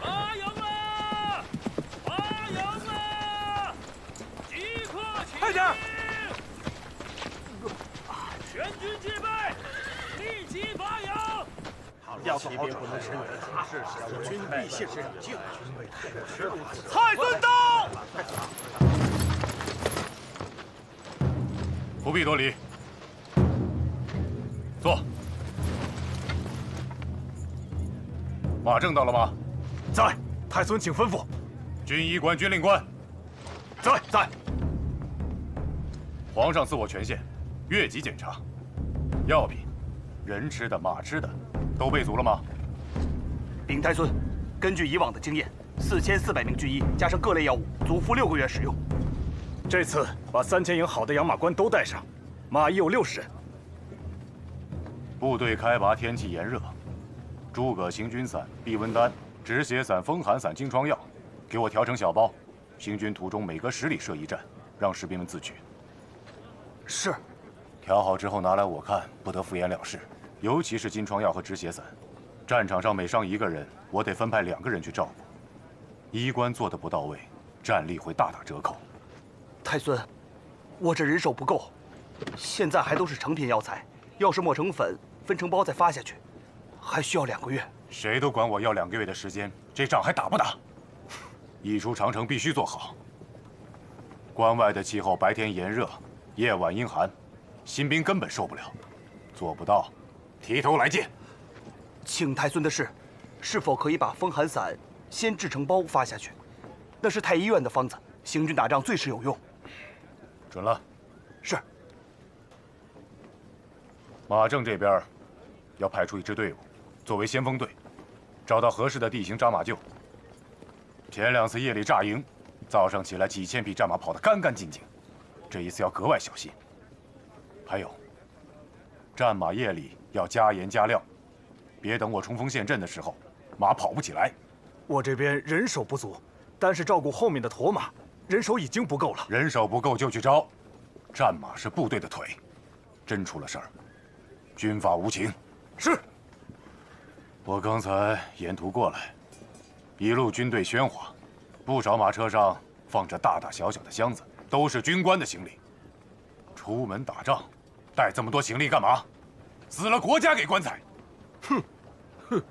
拔营了！拔营了！即刻起兵！快点！全军戒备，立即拔营！要骑兵不能深入塔，是军必信守静。太孙到！不必多礼，坐。马正到了吗？在，太孙请吩咐。军医官、军令官，在。皇上赐我权限，越级检查，药品、人吃的、马吃的，都备足了吗？禀太孙，根据以往的经验，4400名军医加上各类药物，足敷6个月使用。这次把3000营好的养马官都带上，马已有60人。部队开拔天气炎热，诸葛行军散、避瘟丹、止血散、风寒散、金疮药，给我调成小包。行军途中每隔10里设一站，让士兵们自取。是。调好之后拿来我看，不得敷衍了事。尤其是金疮药和止血散，战场上每伤1个人，我得分派2个人去照顾。医官做得不到位，战力会大打折扣。太孙，我这人手不够，现在还都是成品药材，要是磨成粉，分成包再发下去，还需要2个月。谁都管我要2个月的时间，这仗还打不打？一出长城必须做好。关外的气候白天炎热，夜晚阴寒，新兵根本受不了。做不到，提头来见。请太孙的是否可以把风寒散先制成包发下去？那是太医院的方子，行军打仗最是有用。准了。是。马正这边要派出一支队伍，作为先锋队，找到合适的地形扎马厩。前2次夜里炸营，早上起来几千匹战马跑得干干净净，这一次要格外小心。还有，战马夜里要加盐加料，别等我冲锋陷阵的时候，马跑不起来。我这边人手不足，单是照顾后面的驼马，人手已经不够了。人手不够就去招，战马是部队的腿，真出了事儿，军法无情。是。我刚才沿途过来，一路军队喧哗，不少马车上放着大大小小的箱子，都是军官的行李。出门打仗，带这么多行李干嘛？死了国家给棺材！哼，哼。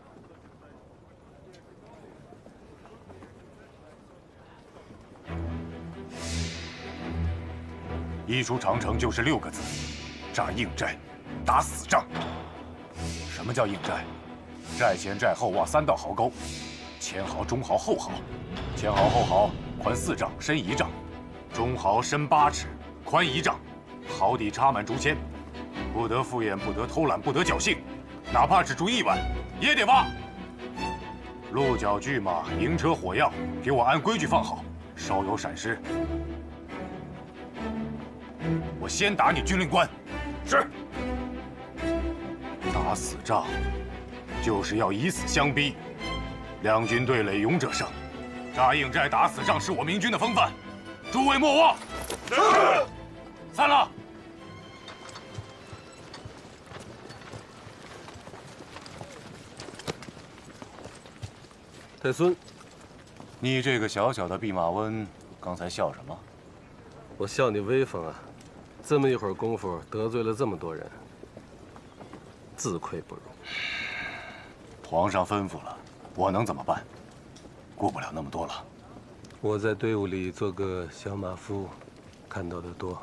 一出长城就是6个字：扎硬寨，打死仗。什么叫硬寨？寨前寨后挖3道壕沟，前壕、中壕、后壕。前壕、后壕宽4丈，深1丈；中壕深8尺，宽1丈。壕底插满竹签，不得敷衍，不得偷懒，不得侥幸，哪怕只住1晚也得挖。鹿角巨马、营车火药，给我按规矩放好，稍有闪失，我先打你军令官。是。打死仗，就是要以死相逼。两军对垒，勇者胜。扎硬寨、打死仗是我明军的风范，诸位莫忘。是。散了。太孙，你这个小小的弼马温，刚才笑什么？我笑你威风啊！这么一会儿功夫，得罪了这么多人，自愧不如。皇上吩咐了，我能怎么办？顾不了那么多了。我在队伍里做个小马夫，看到的多。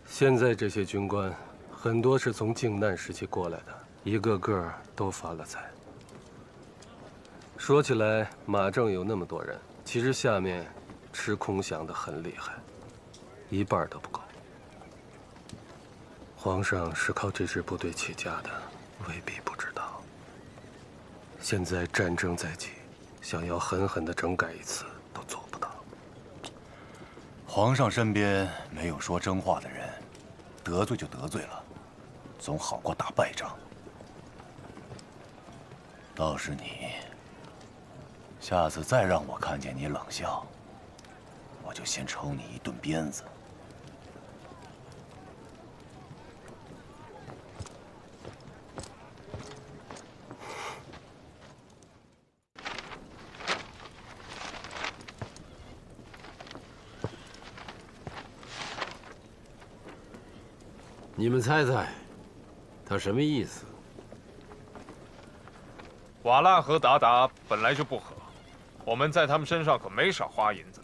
现在这些军官，很多是从靖难时期过来的，一个个都发了财。说起来，马正有那么多人，其实下面吃空饷的很厉害，一半都不够。皇上是靠这支部队起家的，未必不知道。现在战争在即，想要狠狠地整改一次都做不到。皇上身边没有说真话的人，得罪就得罪了，总好过打败仗。倒是你，下次再让我看见你冷笑，我就先抽你一顿鞭子。你们猜猜，他什么意思？瓦剌和鞑靼本来就不和，我们在他们身上可没少花银子，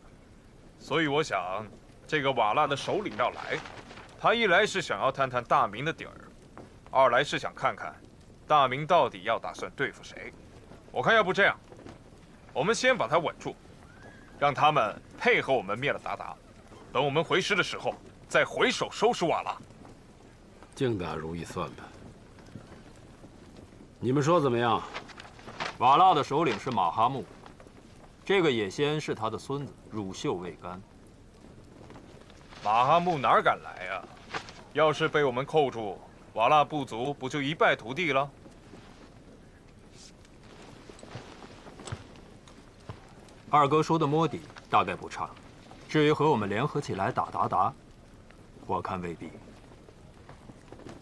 所以我想，这个瓦剌的首领要来，他一来是想要探探大明的底儿，二来是想看看大明到底要打算对付谁。我看要不这样，我们先把他稳住，让他们配合我们灭了鞑靼，等我们回师的时候再回手收拾瓦剌。精打如意算盘。你们说怎么样？瓦剌的首领是马哈木，这个野仙是他的孙子，乳臭未干。马哈木哪敢来啊？要是被我们扣住，瓦剌部族不就一败涂地了？二哥说的摸底大概不差，至于和我们联合起来打鞑靼，我看未必。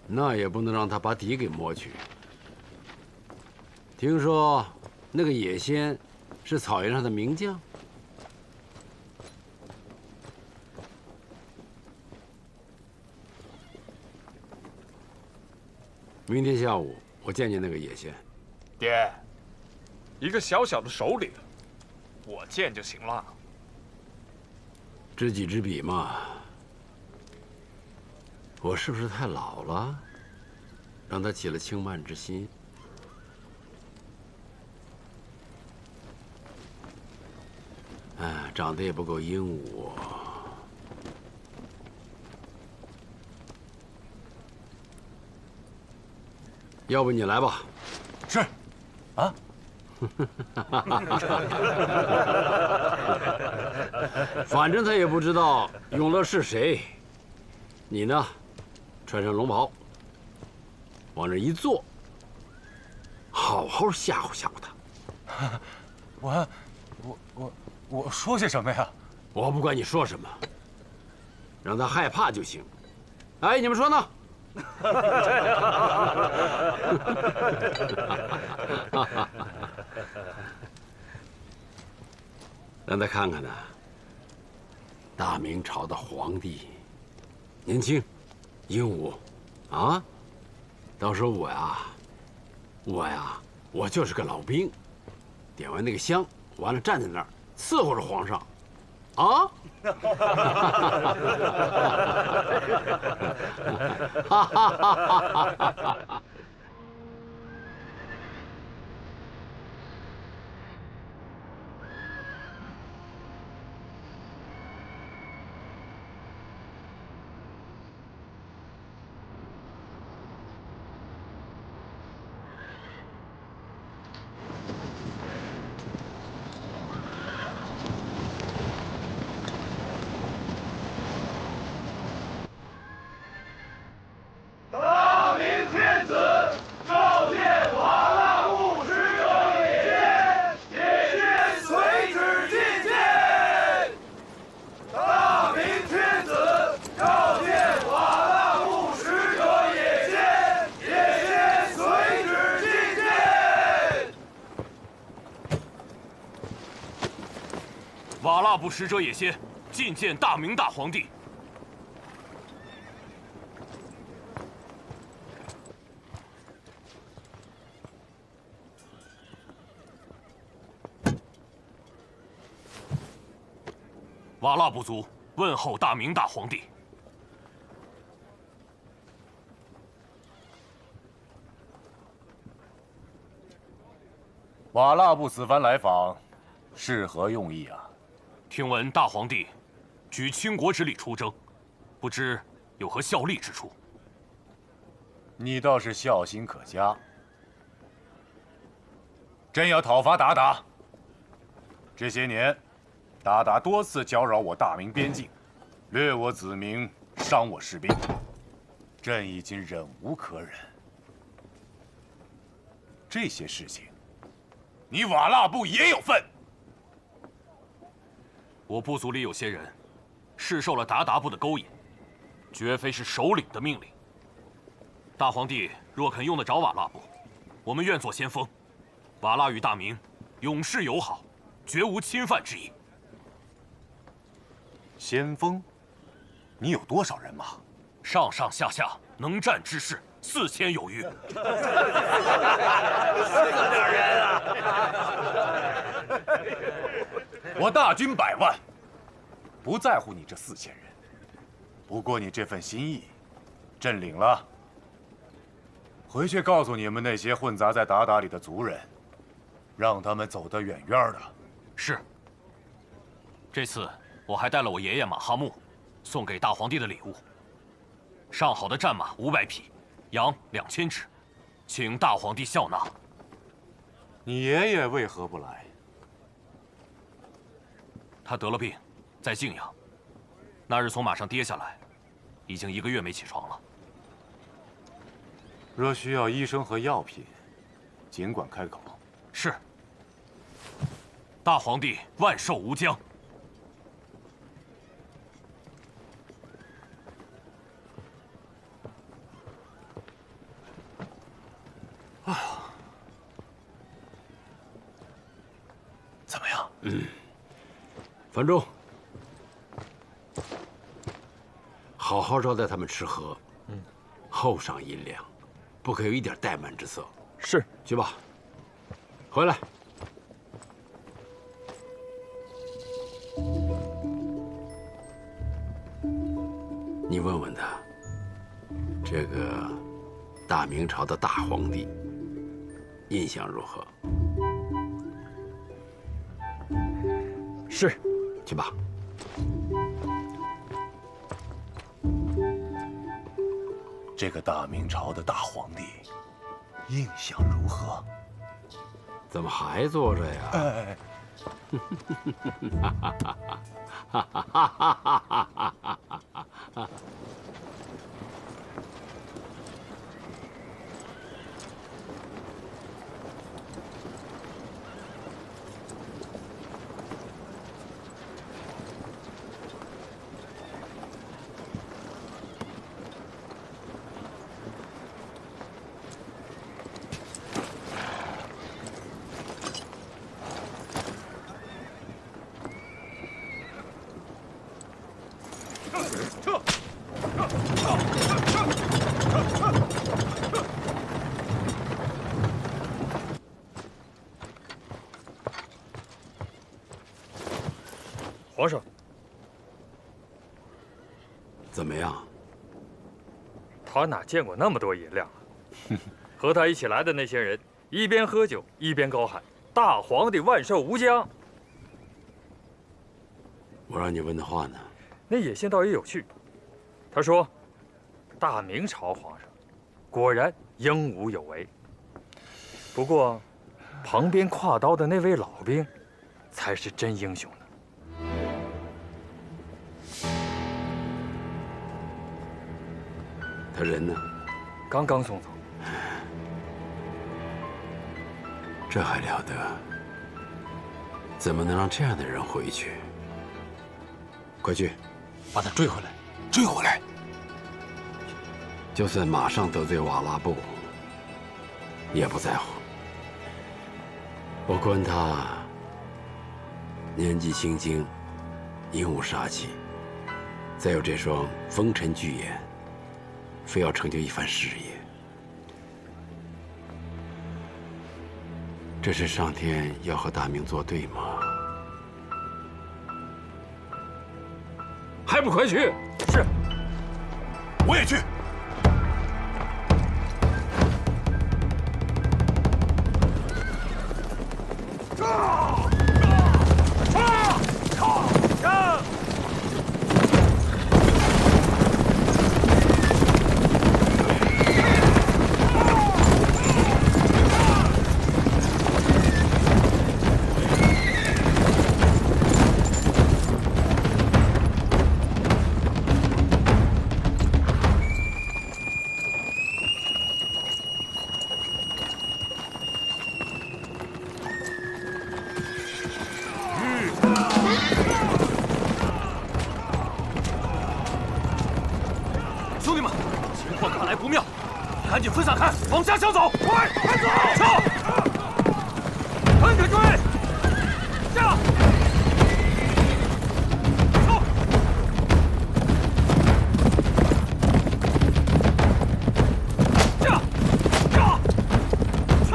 那也不能让他把底给摸去。听说那个野仙是草原上的名将。明天下午我见见那个野仙。爹，一个小小的首领，我见就行了。知己知彼嘛。我是不是太老了，让他起了轻慢之心？哎，长得也不够英武。要不你来吧。是。啊。反正他也不知道永乐是谁。你呢，穿上龙袍，往这一坐，好好吓唬吓唬他。我说些什么呀？我不管你说什么，让他害怕就行。哎，你们说呢？让他看看呢，大明朝的皇帝，年轻，英武，啊！到时候我就是个老兵，点完那个香，完了站在那儿伺候着皇上，啊！瓦剌部使者也先觐见大明大皇帝。瓦剌部族问候大明大皇帝。瓦剌部此番来访，是何用意啊？听闻大皇帝举倾国之力出征，不知有何效力之处？你倒是孝心可嘉。朕要讨伐鞑靼。这些年，鞑靼多次搅扰我大明边境，掠我子民，伤我士兵，朕已经忍无可忍。这些事情，你瓦剌部也有份。我部族里有些人是受了鞑靼部的勾引，绝非是首领的命令。大皇帝若肯用得着瓦剌部，我们愿做先锋。瓦剌与大明永世友好，绝无侵犯之意。先锋，你有多少人马？上上下下能战之士4000有余。死点人啊！我大军100万，不在乎你这4000人。不过你这份心意，朕领了。回去告诉你们那些混杂在鞑靼里的族人，让他们走得远远的。是。这次我还带了我爷爷马哈木送给大皇帝的礼物：上好的战马500匹，羊2000只，请大皇帝笑纳。你爷爷为何不来？他得了病，在泾阳。那日从马上跌下来，已经1个月没起床了。若需要医生和药品，尽管开口。是。大皇帝万寿无疆。哎呀，怎么样？樊中，好好招待他们吃喝，厚赏银两，不可有一点怠慢之色。是，去吧。回来。你问问他，这个大明朝的大皇帝印象如何？是，去吧。这个大明朝的大皇帝印象如何？怎么还坐着呀？哎，哈哈哈哈哈哈哈哈！皇上，怎么样？他哪见过那么多银两啊？和他一起来的那些人，一边喝酒一边高喊“大皇帝万寿无疆”。我让你问的话呢？那野仙倒也有趣。他说：“大明朝皇上果然英武有为，不过旁边挎刀的那位老兵才是真英雄呢。”他人呢？刚刚送走。这还了得？怎么能让这样的人回去？快去，把他追回来！追回来！就算马上得罪瓦剌部，也不在乎。我观他年纪轻轻，英武杀气，再有这双风尘巨眼，非要成就一番事业。这是上天要和大明作对吗？还不快去！是，我也去。兄弟们，情况看来不妙，赶紧分散开，往下小走！快，快走！撤！跟着追！下！撤！下！下！撤！撤！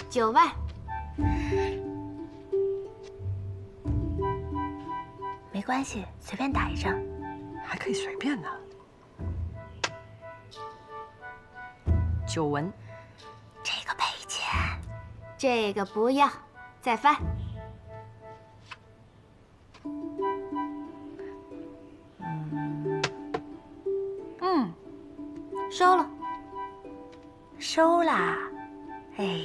9万。没关系，随便打一张，还可以随便呢。9文，这个赔钱，这个不要，再翻。收了，收啦，哎。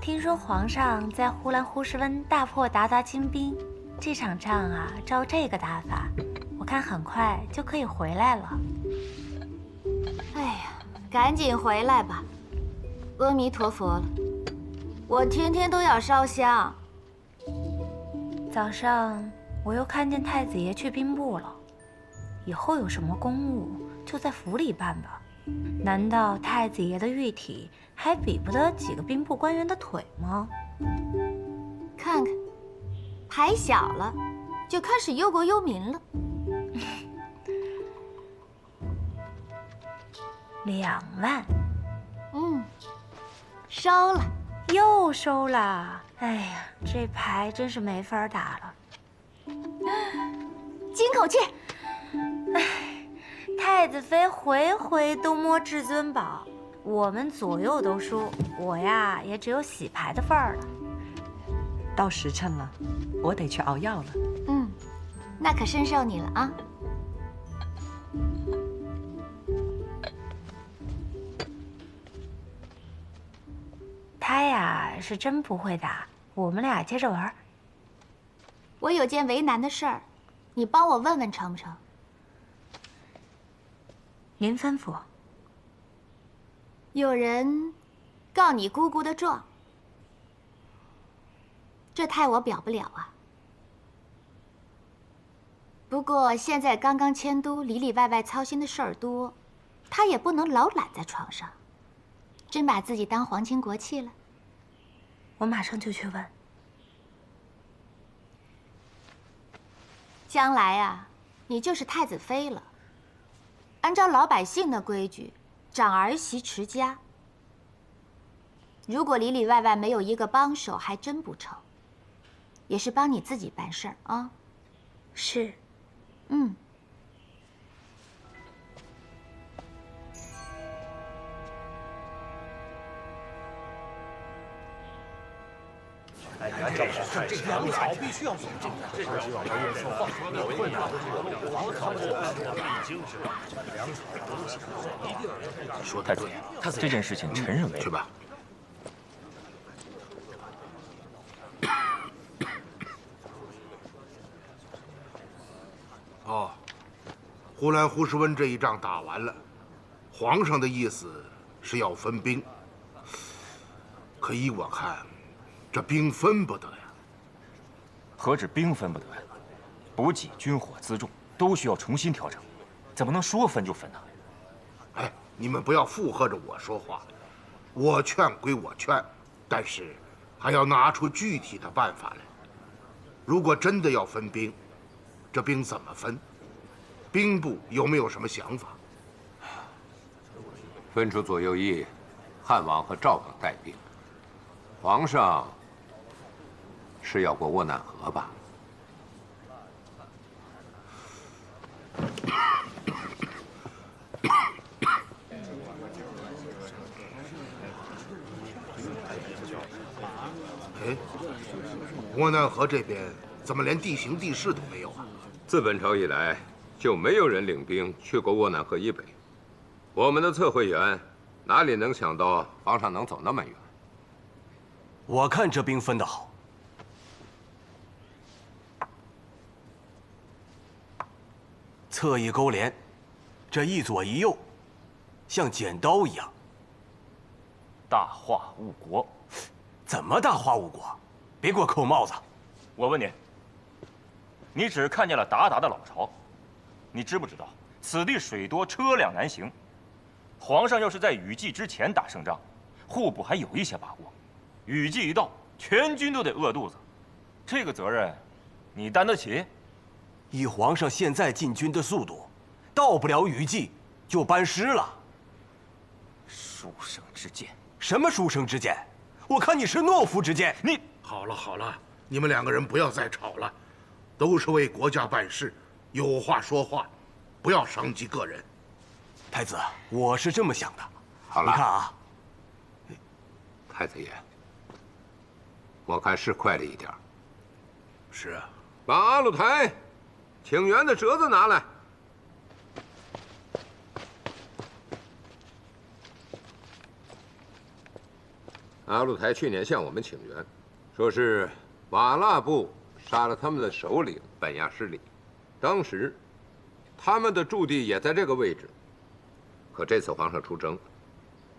听说皇上在呼兰呼士温大破鞑靼精兵，这场仗啊，照这个打法，我看很快就可以回来了。哎呀，赶紧回来吧！阿弥陀佛了，我天天都要烧香。早上我又看见太子爷去兵部了，以后有什么公务就在府里办吧。难道太子爷的玉体还比不得几个兵部官员的腿吗？看看，牌小了，就开始忧国忧民了。2万，收了，又收了。哎呀，这牌真是没法打了。金口气。哎，太子妃回回都摸至尊宝，我们左右都输，我呀也只有洗牌的份儿了。到时辰了，我得去熬药了。那可深受你了啊。他呀是真不会打，我们俩接着玩。我有件为难的事儿，你帮我问问成不成？您吩咐。有人告你姑姑的状，这太我表不了啊。不过现在刚刚迁都，里里外外操心的事儿多，他也不能老懒在床上，真把自己当皇亲国戚了。我马上就去问。将来啊，你就是太子妃了。按照老百姓的规矩，长儿媳持家。如果里里外外没有一个帮手，还真不成。也是帮你自己办事儿啊。是。这粮草必须要送进来，这是要夜色放出的困难。已经是粮草的东西，一定要说太子爷，这件事情臣认为去吧。哦，呼兰呼士温这一仗打完了，皇上的意思是要分兵，可依我看，这兵分不得呀。何止兵分不得呀？补给、军火、辎重都需要重新调整，怎么能说分就分呢？哎，你们不要附和着我说话，我劝归我劝，但是还要拿出具体的办法来。如果真的要分兵，这兵怎么分？兵部有没有什么想法？分出左右翼，汉王和赵王带兵。皇上是要过沃难河吧？哎，沃难河这边怎么连地形地势都没有啊？自本朝以来，就没有人领兵去过沃难河以北。我们的测绘员哪里能想到皇上能走那么远？我看这兵分得好。侧翼勾连，这一左一右，像剪刀一样。大化误国。怎么大化误国？别给我扣帽子！我问你，你只看见了鞑靼的老巢，你知不知道此地水多车辆难行？皇上要是在雨季之前打胜仗，户部还有一些把握；雨季一到，全军都得饿肚子，这个责任你担得起？以皇上现在进军的速度，到不了雨季就班师了。书生之见？什么书生之见？我看你是懦夫之见。你好了好了，你们两个人不要再吵了，都是为国家办事，有话说话，不要伤及个人。太子，我是这么想的。好了，你看啊，太子爷，我看是快了一点。是啊，把阿鲁台请援的折子拿来。阿鲁台去年向我们请援，说是瓦剌部杀了他们的首领本亚失里，当时他们的驻地也在这个位置。可这次皇上出征，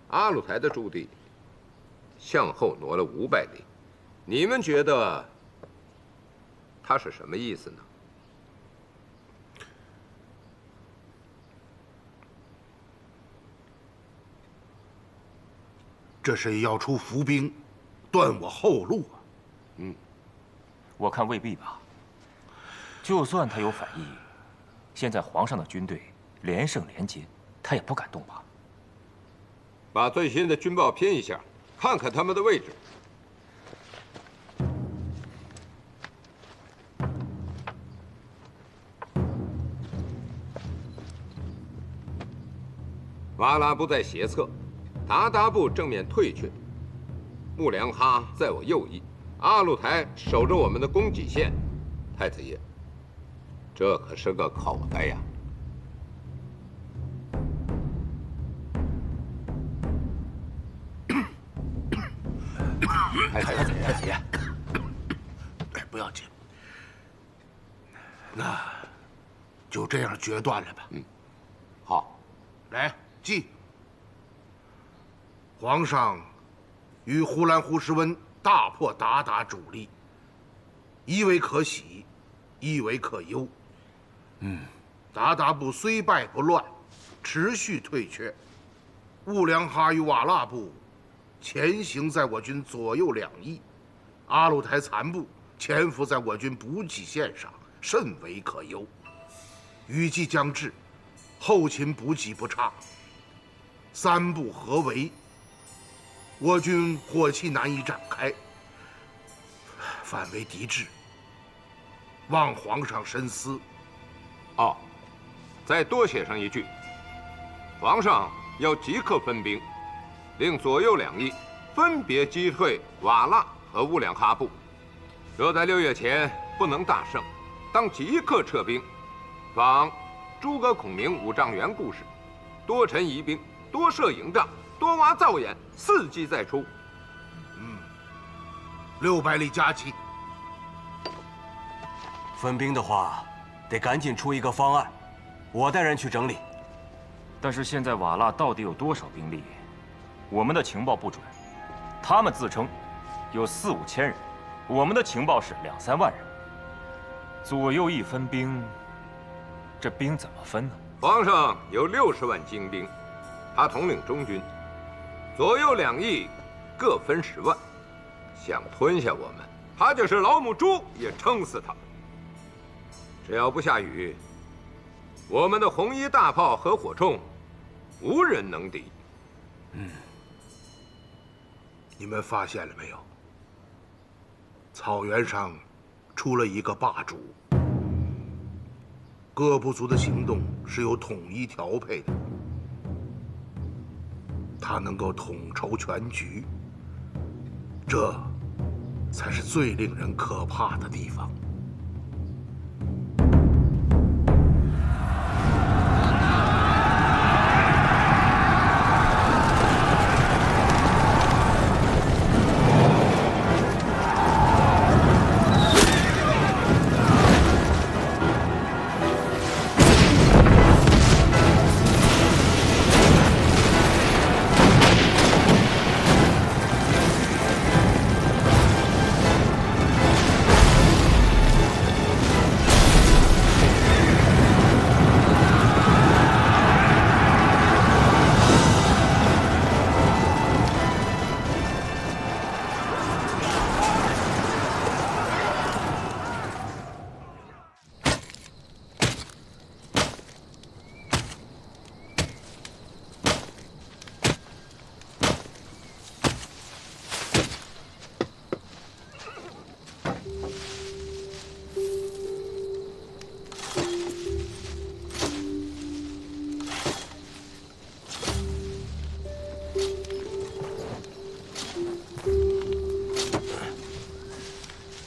阿鲁台的驻地向后挪了500里，你们觉得他是什么意思呢？这是要出伏兵，断我后路啊！我看未必吧。就算他有反意，现在皇上的军队连胜连捷，他也不敢动吧？把最新的军报拼一下，看看他们的位置。瓦剌部在斜侧，鞑靼部正面退却，木良哈在我右翼，阿鲁台守着我们的供给线。太子爷，这可是个口袋呀！太子爷，不要紧，那就这样决断了吧。好，来记。皇上与呼兰呼什温大破鞑靼主力，一为可喜，一为可忧。鞑靼部虽败不乱，持续退却。兀良哈与瓦剌部前行在我军左右2翼，阿鲁台残部潜伏在我军补给线上，甚为可忧。雨季将至，后勤补给不差。3部合围，我军火器难以展开，反为敌至，望皇上深思。哦，再多写上一句：皇上要即刻分兵，令左右2翼分别击退瓦剌和兀良哈部。若在6月前不能大胜，当即刻撤兵。仿诸葛孔明5丈原故事，多陈疑兵，多设营帐，多挖灶眼，伺机再出。600里加急。分兵的话，得赶紧出一个方案，我带人去整理。但是现在瓦剌到底有多少兵力？我们的情报不准，他们自称有4、5千人，我们的情报是2、3万人。左右翼分兵，这兵怎么分呢？皇上有60万精兵，他统领中军，左右2翼各分10万，想吞下我们，他就是老母猪也撑死他。只要不下雨，我们的红衣大炮和火铳无人能敌。你们发现了没有？草原上出了一个霸主，各部族的行动是有统一调配的，他能够统筹全局，这才是最令人可怕的地方。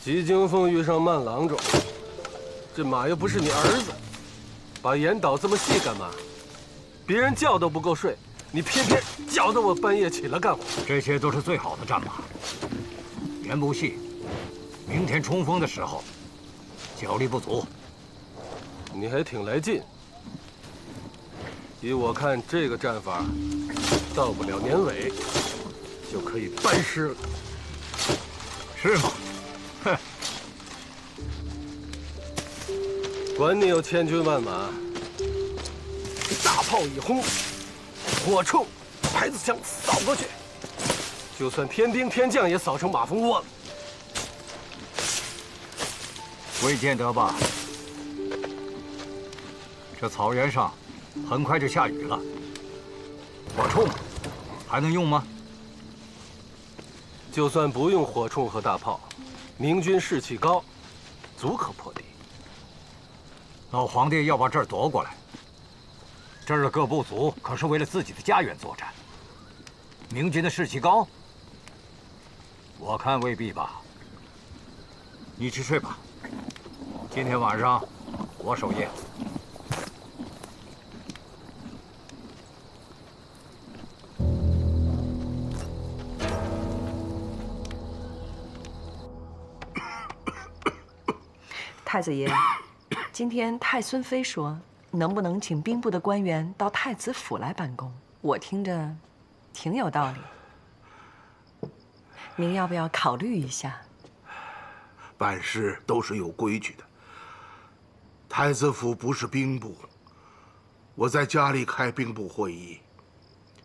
吉京凤遇上慢郎中，这马又不是你儿子，把眼倒这么细干嘛？别人觉都不够睡，你偏偏搅得我半夜起来干活。这些都是最好的战马，原不细。明天冲锋的时候，脚力不足。你还挺来劲。依我看，这个战法，到不了年尾，就可以班师了。是吗？哼！管你有千军万马，大炮一轰，火铳、排子枪扫过去，就算天兵天将也扫成马蜂窝了。未见得吧？这草原上很快就下雨了，火铳还能用吗？就算不用火铳和大炮，明军士气高，足可破敌。老皇帝要把这儿夺过来，这儿的各部族可是为了自己的家园作战。明军的士气高，我看未必吧。你去睡吧，今天晚上我守夜。太子爷，今天太孙妃说，能不能请兵部的官员到太子府来办公？我听着挺有道理。您要不要考虑一下？办事都是有规矩的。太子府不是兵部，我在家里开兵部会议，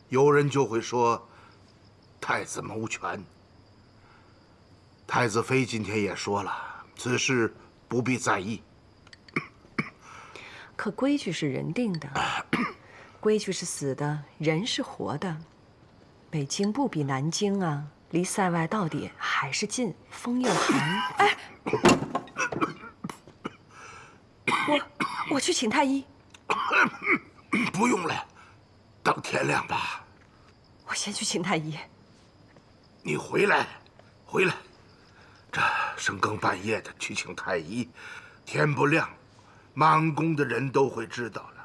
有人就会说太子谋权。太子妃今天也说了，此事不必在意。可规矩是人定的，规矩是死的，人是活的。北京不比南京啊，离塞外到底还是近，风又寒。哎，我去请太医。不用了，等天亮吧。我先去请太医。你回来，回来。这深更半夜的去请太医，天不亮，满宫的人都会知道了。